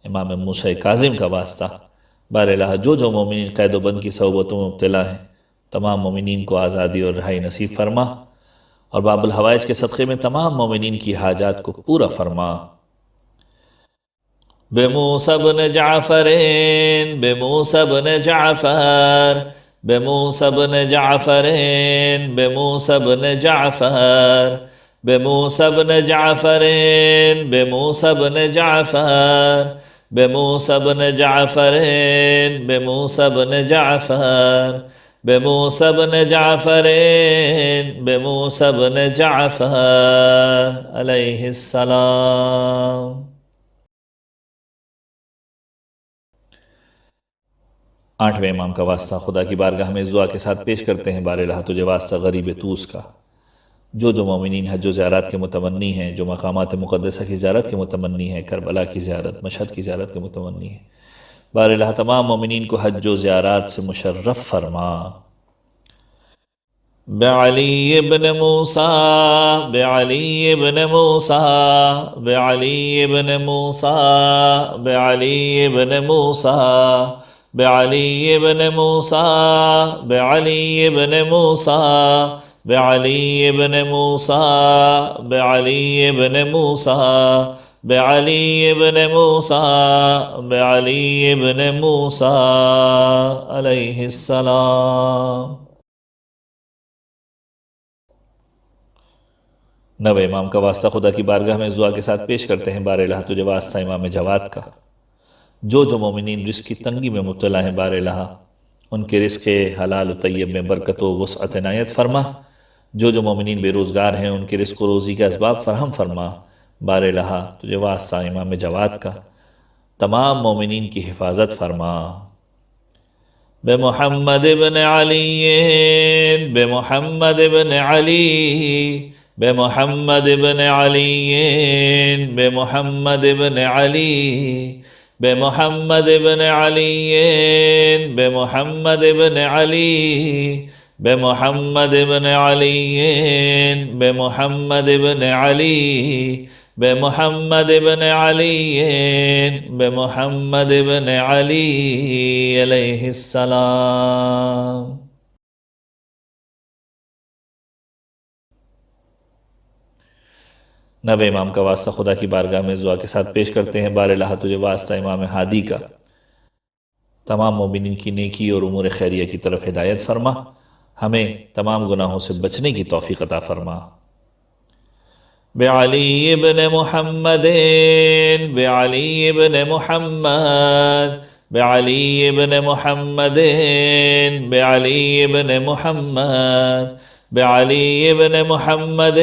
امام موسیٰ کاظم کا واسطہ، بار الہ جو مومنین قید و بند کی صعوبتوں میں مبتلا ہیں تمام مومنین کو آزادی اور رہائی نصیب فرما، اور باب الحوائج کے صدقے میں تمام مومنین کی حاجات کو پورا فرما۔ بموسى بن جعفر بموسى بن جعفر بموسى بن جعفر بموسى بن جعفر بموسى بن جعفر بموسى بن جعفر بموسى بن جعفر بموسى بن جعفر بموسى بن جعفر بموسى بن جعفر علیہ السلام۔ آٹھویں امام کا واسطہ خدا کی بارگاہ میں اس دعا کے ساتھ پیش کرتے ہیں، بار الہ تجھے واسطہ غریب طوس کا، جو مومنین حج و زیارات کے متمنی ہیں، جو مقامات مقدسہ کی زیارت کے متمنی ہیں، کربلا کی زیارت، مشہد کی زیارت کے متمنی ہیں، بار الہ تمام مومنین کو حج و زیارات سے مشرف فرما۔ بعلی ابن موسیٰ بعلی ابن موسیٰ بعلی ابن موسیٰ بعلی ابن موسیٰ بعلی ابن موسیٰ بعلی ابن موسیٰ بعلی ابن موسیٰ بعلی ابن موسیٰ بعلی ابن موسیٰ بعلی ابن موسیٰ علیہ السلام۔ نوے امام کا واسطہ خدا کی بارگاہ میں اس دعا کے ساتھ پیش کرتے ہیں، بار الہ تجھے واسطہ امام جواد کا، جو مومنین رزق کی تنگی میں مبتلا ہیں، بار الہ ان کے رزق حلال و طیب میں برکت و وسعت عنایت فرما، جو مومنین بے روزگار ہیں ان کے رزق و روزی کا اسباب فراہم فرما، بار الہ تجھے واسطہ امام جواد کا، تمام مومنین کی حفاظت فرما۔ بمحمد بن علی بمحمد بن علی بمحمد بن علی بمحمد بن علی بمحمد بن علی بمحمد بن علی بمحمد بن علی بمحمد بن علی بمحمد بن علی بمحمد بن علی علیہ السلام۔ نوے امام کا واسطہ خدا کی بارگاہ میں دعا کے ساتھ پیش کرتے ہیں، بار الہ تجھے واسطہ امام ہادی کا، تمام مومنین کی نیکی اور امور خیریہ کی طرف ہدایت فرما، ہمیں تمام گناہوں سے بچنے کی توفیق عطا فرما۔ بعلی ابن محمد بعلی ابن محمد بعلی ابن محمد بعلی ابن محمد بعلی ابن محمد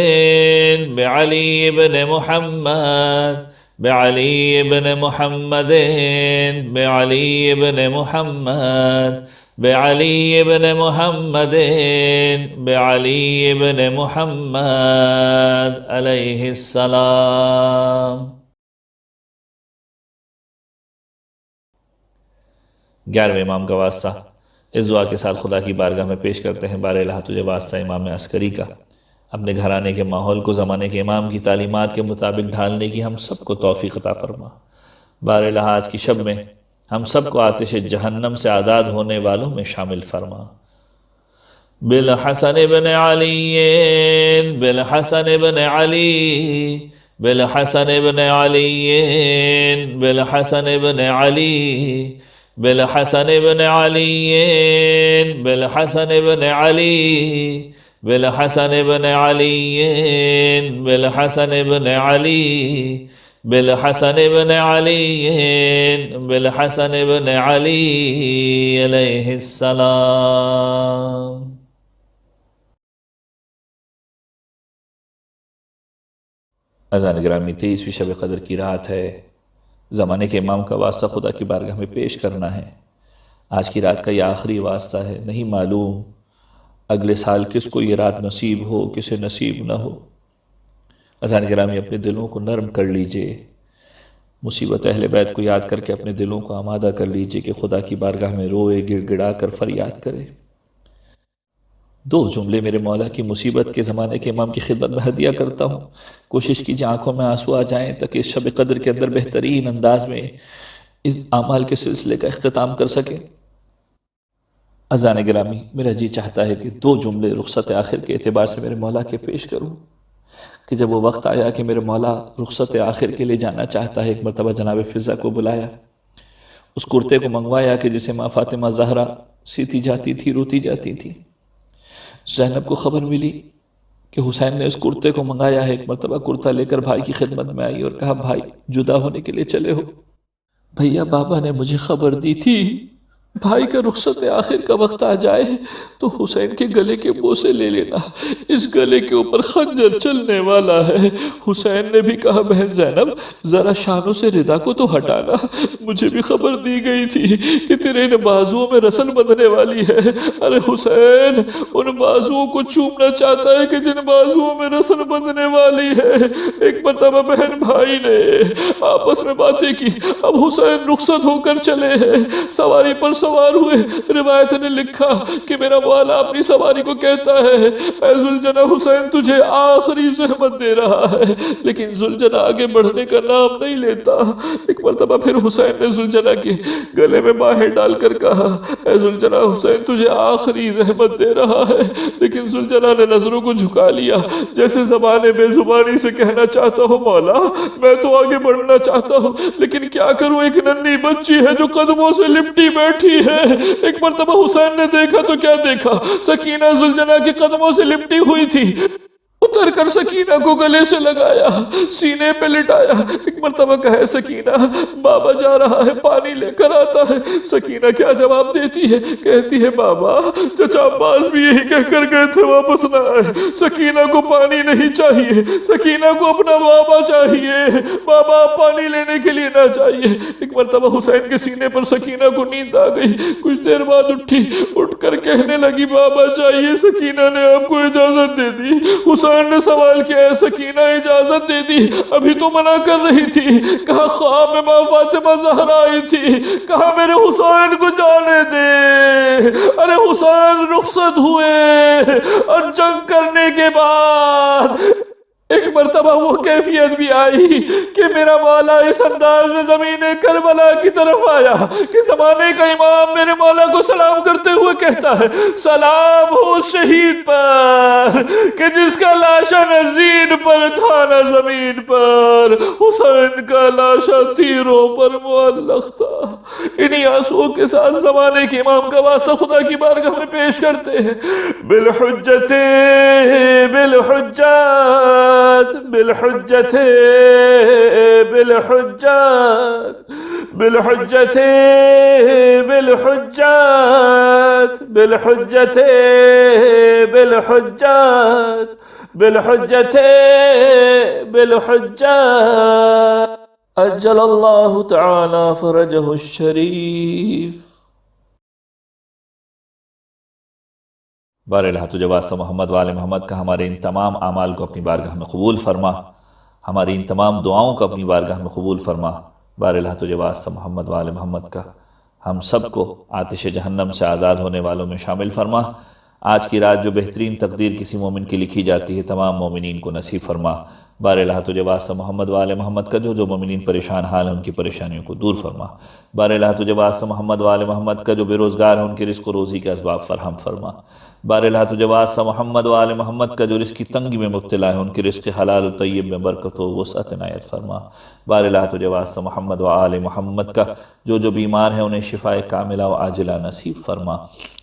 بعلی ابن محمد بعلی بن محمد بعلی بن محمد بعلی بن محمد بعلی بن محمد علیہ السلام۔ 11ویں امام کا واسطہ اس دعا کے ساتھ خدا کی بارگاہ میں پیش کرتے ہیں، بار الہ تجھے واسطہ امام عسکری کا، اپنے گھرانے کے ماحول کو زمانے کے امام کی تعلیمات کے مطابق ڈھالنے کی ہم سب کو توفیق عطا فرما۔ بار الہ آج کی شب میں ہم سب کو آتش جہنم سے آزاد ہونے والوں میں شامل فرما۔ بالحسن بن علی بالحسن بن علی بالحسن بن علی بالحسن بن علی بالحسن بن علی بالحسن بن علی بالحسن بن علی بالحسن بن علی بالحسن بن علی بالحسن بن علی علیہ السلام۔ اذان گرامی 23ویں شب قدر کی رات ہے، زمانے کے امام کا واسطہ خدا کی بارگاہ میں پیش کرنا ہے۔ آج کی رات کا یہ آخری واسطہ ہے، نہیں معلوم اگلے سال کس کو یہ رات نصیب ہو، کسے نصیب نہ ہو۔ اذان گرامی اپنے دلوں کو نرم کر لیجئے، مصیبت اہل بیت کو یاد کر کے اپنے دلوں کو آمادہ کر لیجئے کہ خدا کی بارگاہ میں روئے، گڑ گڑا کر فریاد کرے۔ 2 جملے میرے مولا کی مصیبت کے زمانے کے امام کی خدمت میں ہدیہ کرتا ہوں، کوشش کیجئے آنکھوں میں آنسو آ جائیں تاکہ اس شب قدر کے اندر بہترین انداز میں اس اعمال کے سلسلے کا اختتام کر سکیں۔ اذان گرامی میرا جی چاہتا ہے کہ 2 جملے رخصت آخر کے اعتبار سے میرے مولا کے پیش کروں کہ جب وہ وقت آیا کہ میرے مولا رخصت آخر کے لیے جانا چاہتا ہے، ایک مرتبہ جناب فضہ کو بلایا، اس کرتے کو منگوایا کہ جسے ماں فاطمہ زہرا سیتی جاتی تھی، روتی جاتی تھی۔ زینب کو خبر ملی کہ حسین نے اس کرتے کو منگایا ہے، ایک مرتبہ کرتا لے کر بھائی کی خدمت میں آئی اور کہا بھائی جدا ہونے کے لیے چلے ہو؟ بھیا بابا نے مجھے خبر دی تھی بھائی کا رخصت آخر کا وقت آ جائے تو حسین کے گلے کے بوسے لے لینا، اس گلے کے اوپر خنجر چلنے والا ہے۔ حسین نے بھی کہا بہن زینب ذرا شانوں سے ردا کو تو ہٹانا، مجھے بھی خبر دی گئی تھی کہ تیرے ان بازوؤں میں رسل بندھنے والی ہے۔ ارے حسین ان بازوؤں کو چومنا چاہتا ہے کہ جن بازوؤں میں رسل بندھنے والی ہے۔ ایک مرتبہ بہن بھائی نے آپس میں باتیں کی، اب حسین رخصت ہو کر چلے ہیں، سواری پر سوار ہوئے۔ روایت نے لکھا کہ میرا مولا اپنی سواری کو کہتا ہے اے ذوالجناح حسین تجھے آخری زحمت دے رہا ہے، لیکن ذوالجناح آگے بڑھنے کا نام نہیں لیتا۔ ایک مرتبہ پھر حسین نے ذوالجناح کے گلے میں باہیں ڈال کر کہا اے ذوالجناح حسین تجھے آخری زحمت دے رہا ہے، لیکن ذوالجناح نے نظروں کو جھکا لیا جیسے زبان بے زبانی سے کہنا چاہتا ہو مولا میں تو آگے بڑھنا چاہتا ہوں لیکن کیا کروں، ایک ننھی بچی ہے جو قدموں سے لپٹی بیٹھی ہے۔ ایک مرتبہ حسین نے دیکھا تو کیا دیکھا، سکینہ ذوالجناح کے قدموں سے لپٹی ہوئی تھی، اتر کر سکینہ کو گلے سے لگایا، سینے پہ لٹایا۔ ایک مرتبہ کہے سکینہ بابا جا رہا ہے پانی لے کر آتا ہے۔ سکینہ کیا جواب دیتی ہے، کہتی ہے بابا چچا عباس بھی یہی کہہ کر گئے تھے واپس نہ آئے۔ سکینہ کو پانی نہیں چاہیے، سکینہ کو اپنا بابا چاہیے، بابا پانی لینے کے لیے نہ چاہیے۔ ایک مرتبہ حسین کے سینے پر سکینہ کو نیند آ گئی، کچھ دیر بعد اٹھی، اٹھ کر کہنے لگی بابا چاہیے، سکینہ نے آپ کو اجازت دے دی۔ حسین نے سوال کیا ہے سکینہ اجازت دے دی، ابھی تو منع کر رہی تھی، کہا خواب میں ماں فاطمہ زہرا آئی تھی، کہا میرے حسین کو جانے دے۔ ارے حسین رخصت ہوئے اور جنگ کرنے کے بعد ایک مرتبہ وہ کیفیت بھی آئی کہ میرا مولا اس انداز میں زمین کربلا کی طرف آیا کہ زمانے کا امام میرے مولا کو سلام کرتے ہوئے کہتا ہے سلام ہو شہید پر کہ جس کا لاشا نہ زین پر تھا نہ زمین پر، حسین کا لاشا تیروں پر معلق تھا۔ انہی آنسوؤں کے ساتھ زمانے کے امام کا واسطہ خدا کی بارگاہ میں پیش کرتے ہیں۔ بالحجت بالحجت بالحجت بالحجت بالحجت بالحجت بالحجت بالحجت بالحجت بالحجت عجل اللہ تعالی فرجہ الشریف۔ بار الہ تجھے واسطہ محمد وآل محمد کا ہمارے ان تمام اعمال کو اپنی بارگاہ میں قبول فرما، ہماری ان تمام دعاؤں کو اپنی بارگاہ میں قبول فرما۔ بار الہ تجھے واسطہ محمد وآل محمد کا ہم سب کو آتش جہنم سے آزاد ہونے والوں میں شامل فرما۔ آج کی رات جو بہترین تقدیر کسی مومن کی لکھی جاتی ہے تمام مومنین کو نصیب فرما۔ بار الہ تجھے واسطہ محمد وآل محمد کا جو مومنین پریشان حال ہیں ان کی پریشانیوں کو دور فرما۔ بار الہ تجھے واسطہ محمد وآل محمد کا جو بے روزگار ہیں ان کی رزق و روزی کے اسباب فراہم فرما۔ بار الہ تجھے واسطہ محمد وآل محمد کا جو رزق کی تنگی میں مبتلا ہے ان کی رزق حلال و طیب میں برکت و وسعت عنایت فرما۔ بار الہ تجھے واسطہ محمد وآل محمد کا جو بیمار ہیں انہیں شفاء کاملہ و عاجلہ نصیب فرما۔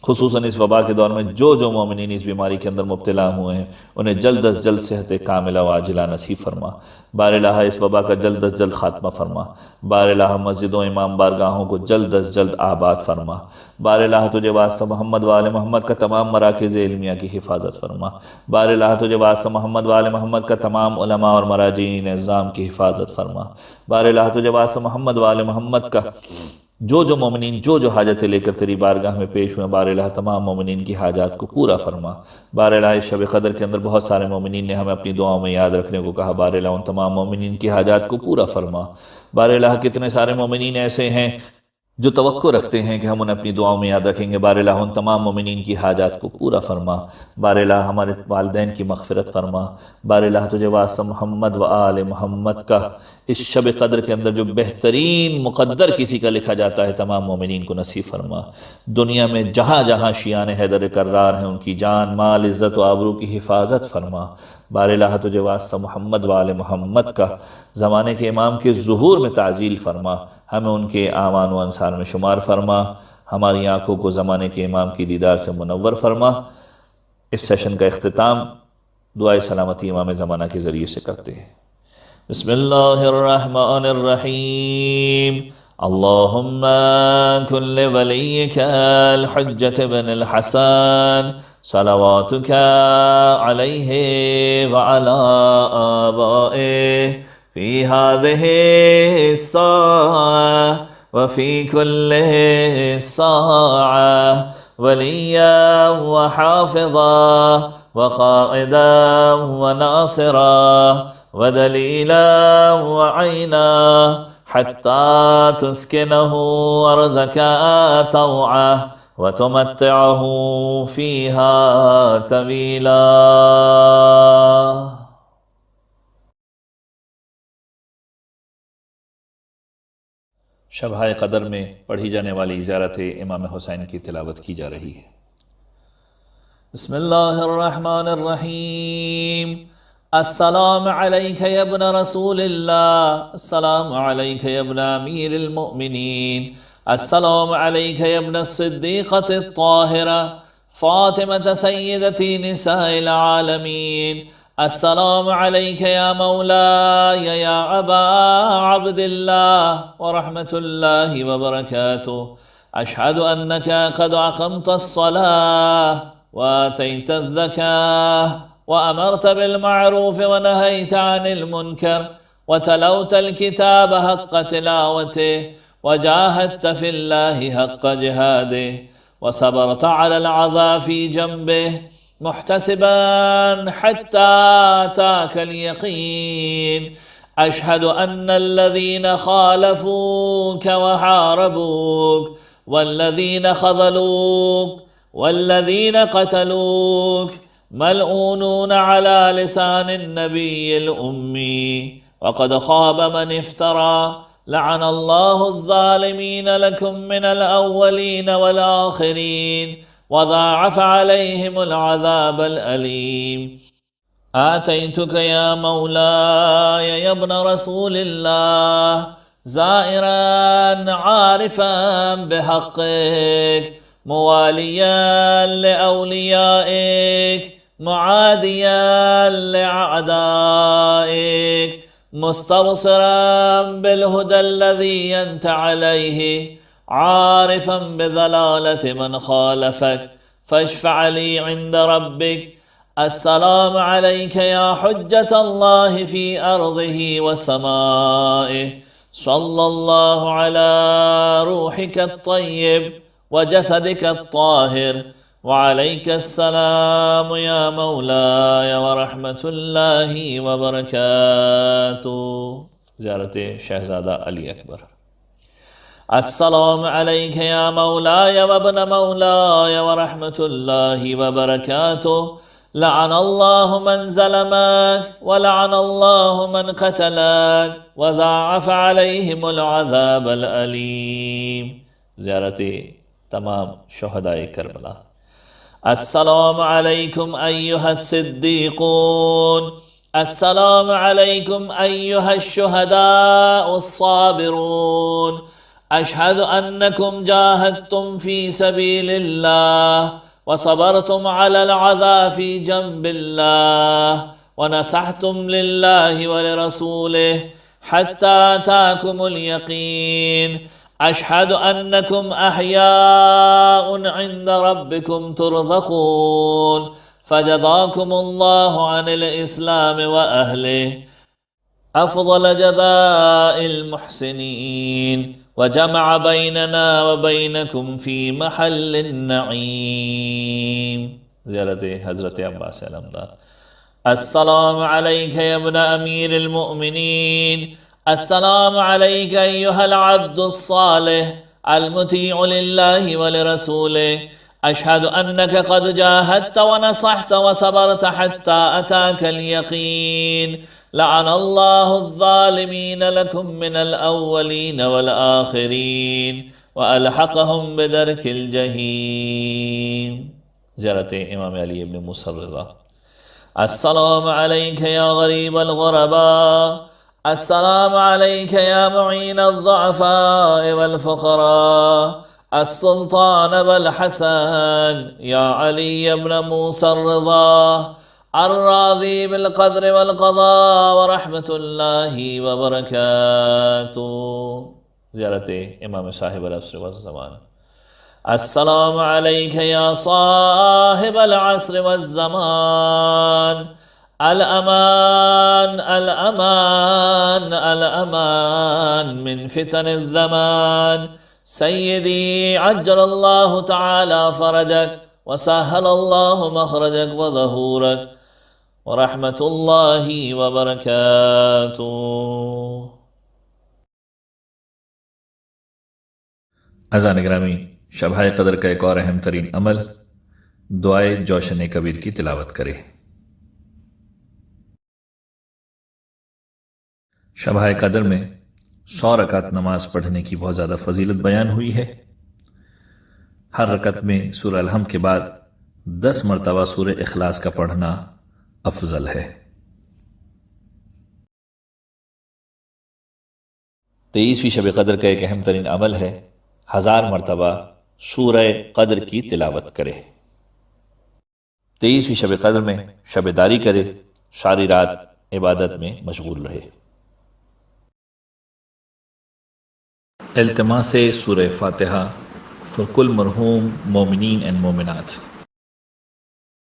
خصوصاً اس وبا کے دور میں جو مومنین اس بیماری کے اندر مبتلا ہوئے ہیں انہیں جلد از جلد صحت کاملہ و عاجلہ نصیب فرما۔ بار الہ اس وبا کا جلد از جلد خاتمہ فرما۔ بار الہ مسجدوں امام بارگاہوں کو جلد از جلد آباد فرما۔ بار الہ تجھے واسطہ محمد وآل محمد کا تمام مراکز علمیہ کی حفاظت فرما۔ بار الہ تجھے واسطہ محمد وآل محمد کا تمام علماء اور مراجعین نظام کی حفاظت فرما۔ بار الہ تجھے واسطہ محمد وآل محمد کا جو مومنین جو حاجتیں لے کر تیری بارگاہ میں پیش ہوئے بار الہ تمام مومنین کی حاجات کو پورا فرما۔ بار الہ اس شب قدر کے اندر بہت سارے مومنین نے ہمیں اپنی دعاؤں میں یاد رکھنے کو کہا، بار الہ ان تمام مومنین کی حاجات کو پورا فرما۔ بار الہ کتنے سارے مومنین ایسے ہیں جو توقع رکھتے ہیں کہ ہم انہیں اپنی دعاؤں میں یاد رکھیں گے، بار الہ ان تمام مومنین کی حاجات کو پورا فرما۔ بار الہ ہمارے والدین کی مغفرت فرما۔ بار الہ تجھے واسطہ محمد و آل محمد کا اس شب قدر کے اندر جو بہترین مقدر کسی کا لکھا جاتا ہے تمام مومنین کو نصیب فرما۔ دنیا میں جہاں شیان حیدر کرار ہیں ان کی جان مال عزت و آبرو کی حفاظت فرما۔ بار الہ تجھے واسطہ محمد و آل محمد کا زمانے کے امام کے ظہور میں تعجیل فرما، ہمیں ان کے اعوان و انصار میں شمار فرما، ہماری آنکھوں کو زمانے کے امام کی دیدار سے منور فرما۔ اس سیشن کا اختتام دعائے سلامتی امام زمانہ کے ذریعے سے کرتے ہیں۔ بسم اللہ الرحمن الرحیم۔ اللہم کن لولیک الحجة بن الحسن صلواتک علیہ وعلی آبائہ فی هذه الساعة وفي كل ساعة وليا وحافظا وقائدا وناصرا ودليلا وعينا حتى تسكنه أرضك طوعا وتمتعه فيها طويلا۔ شبہائے قدر میں پڑھی جانے والی زیارت امام حسین کی تلاوت کی جا رہی ہے۔ بسم اللہ الرحمن الرحیم۔ السلام علیک یا ابن رسول اللہ، السلام علیک یا ابن امیر المؤمنین، السلام علیک یا ابن الصدیقۃ الطاہرہ فاطمة سیدتی نساء العالمین، السلام علیک یا مولاي یا ابا عبد اللہ ورحمة اللہ وبرکاتہ، اشہد انک قد اقمت الصلاة وآتیت الزکاة وأمرت بالمعروف ونهيت عن المنكر وتلوت الكتاب حق تلاوته وجاهدت في الله حق جهاده وصبرت على العذاب في جنبه محتسبا حتى أتاك اليقين، أشهد أن الذين خالفوك وحاربوك والذين خذلوك والذين قتلوك ملعونون على لسان النبي الأمي، وقد خاب من افترى، لعن الله الظالمين لكم من الأولين والآخرين وضاعف عليهم العذاب الأليم۔ آتيتك يا مولاي يا ابن رسول الله زائرا عارفا بحقك مواليا لأوليائك معاديا لأعدائك مستبصرا بالهدى الذي أنت عليه عارفا بضلالة من خالفك فاشفع لي عند ربك۔ السلام عليك يا حجة الله في أرضه وسمائه صلى الله على روحك الطيب وجسدك الطاهر وعليك السلام يا مولاي ورحمة الله وبركاته. زیارت شہزادہ علی اکبر. السلام عليك يا مولاي وابن مولاي ورحمة الله وبركاته. لعن الله من ظلمك ولعن الله من قتلك وضاعف عليهم العذاب الأليم. زیارت تمام شہدائے کربلا. السلام عليكم أيها الصديقون. السلام عليكم أيها الشهداء الصابرون. أشهد أنكم جاهدتم في سبيل الله وصبرتم على العذاب في جنب الله ونصحتم لله ولرسوله حتى أتاكم اليقين. أشهد أنكم أحياء عند ربكم ترزقون. فجزاكم الله عن الإسلام وأهله أفضل جزاء المحسنين وجمع بيننا وبينكم في محل النعيم. زیارت حضرت عباس علمدار. السلام عليك يا ابن أمير المؤمنين. السلام عليك أيها العبد الصالح المطيع لله ولرسوله. أشهد أنك قد جاهدت ونصحت وصبرت حتى أتاك اليقين. لعن الله الظالمين لكم من الأولين والآخرين وألحقهم بدرك الجحيم. زیارت امام علی ابن موسیٰ الرضا. السلام عليك يا غريب الغرباء. السلام عليك يا معين الضعفاء والفقراء. السلطان والحسن يا علي بن موسى الرضا الراضي بالقدر والقضاء ورحمة الله وبركاته. زیارت امام صاحب العصر والزمان. السلام عليك يا صاحب العصر والزمان. الأمان الأمان الأمان من فتن الزمان. سيدي عجل الله تعالى فرجك وسهل الله مخرجك وظهورك ورحمة الله وبركاته. اذان گرامی، شبہ قدر کا ایک اور اہم ترین عمل دعائے جوشن کبیر کی تلاوت کرے. شبہ قدر میں 100 رکعت نماز پڑھنے کی بہت زیادہ فضیلت بیان ہوئی ہے. ہر رکعت میں سورہ الحمد کے بعد 10 مرتبہ سورہ اخلاص کا پڑھنا افضل ہے. 23ویں شب قدر کا ایک اہم ترین عمل ہے 1000 مرتبہ سورہ قدر کی تلاوت کرے. 23ویں شب قدر میں شب داری کرے، ساری رات عبادت میں مشغول رہے. التماس سورہ فاتحہ for کل مرحوم مومنین and مومنات.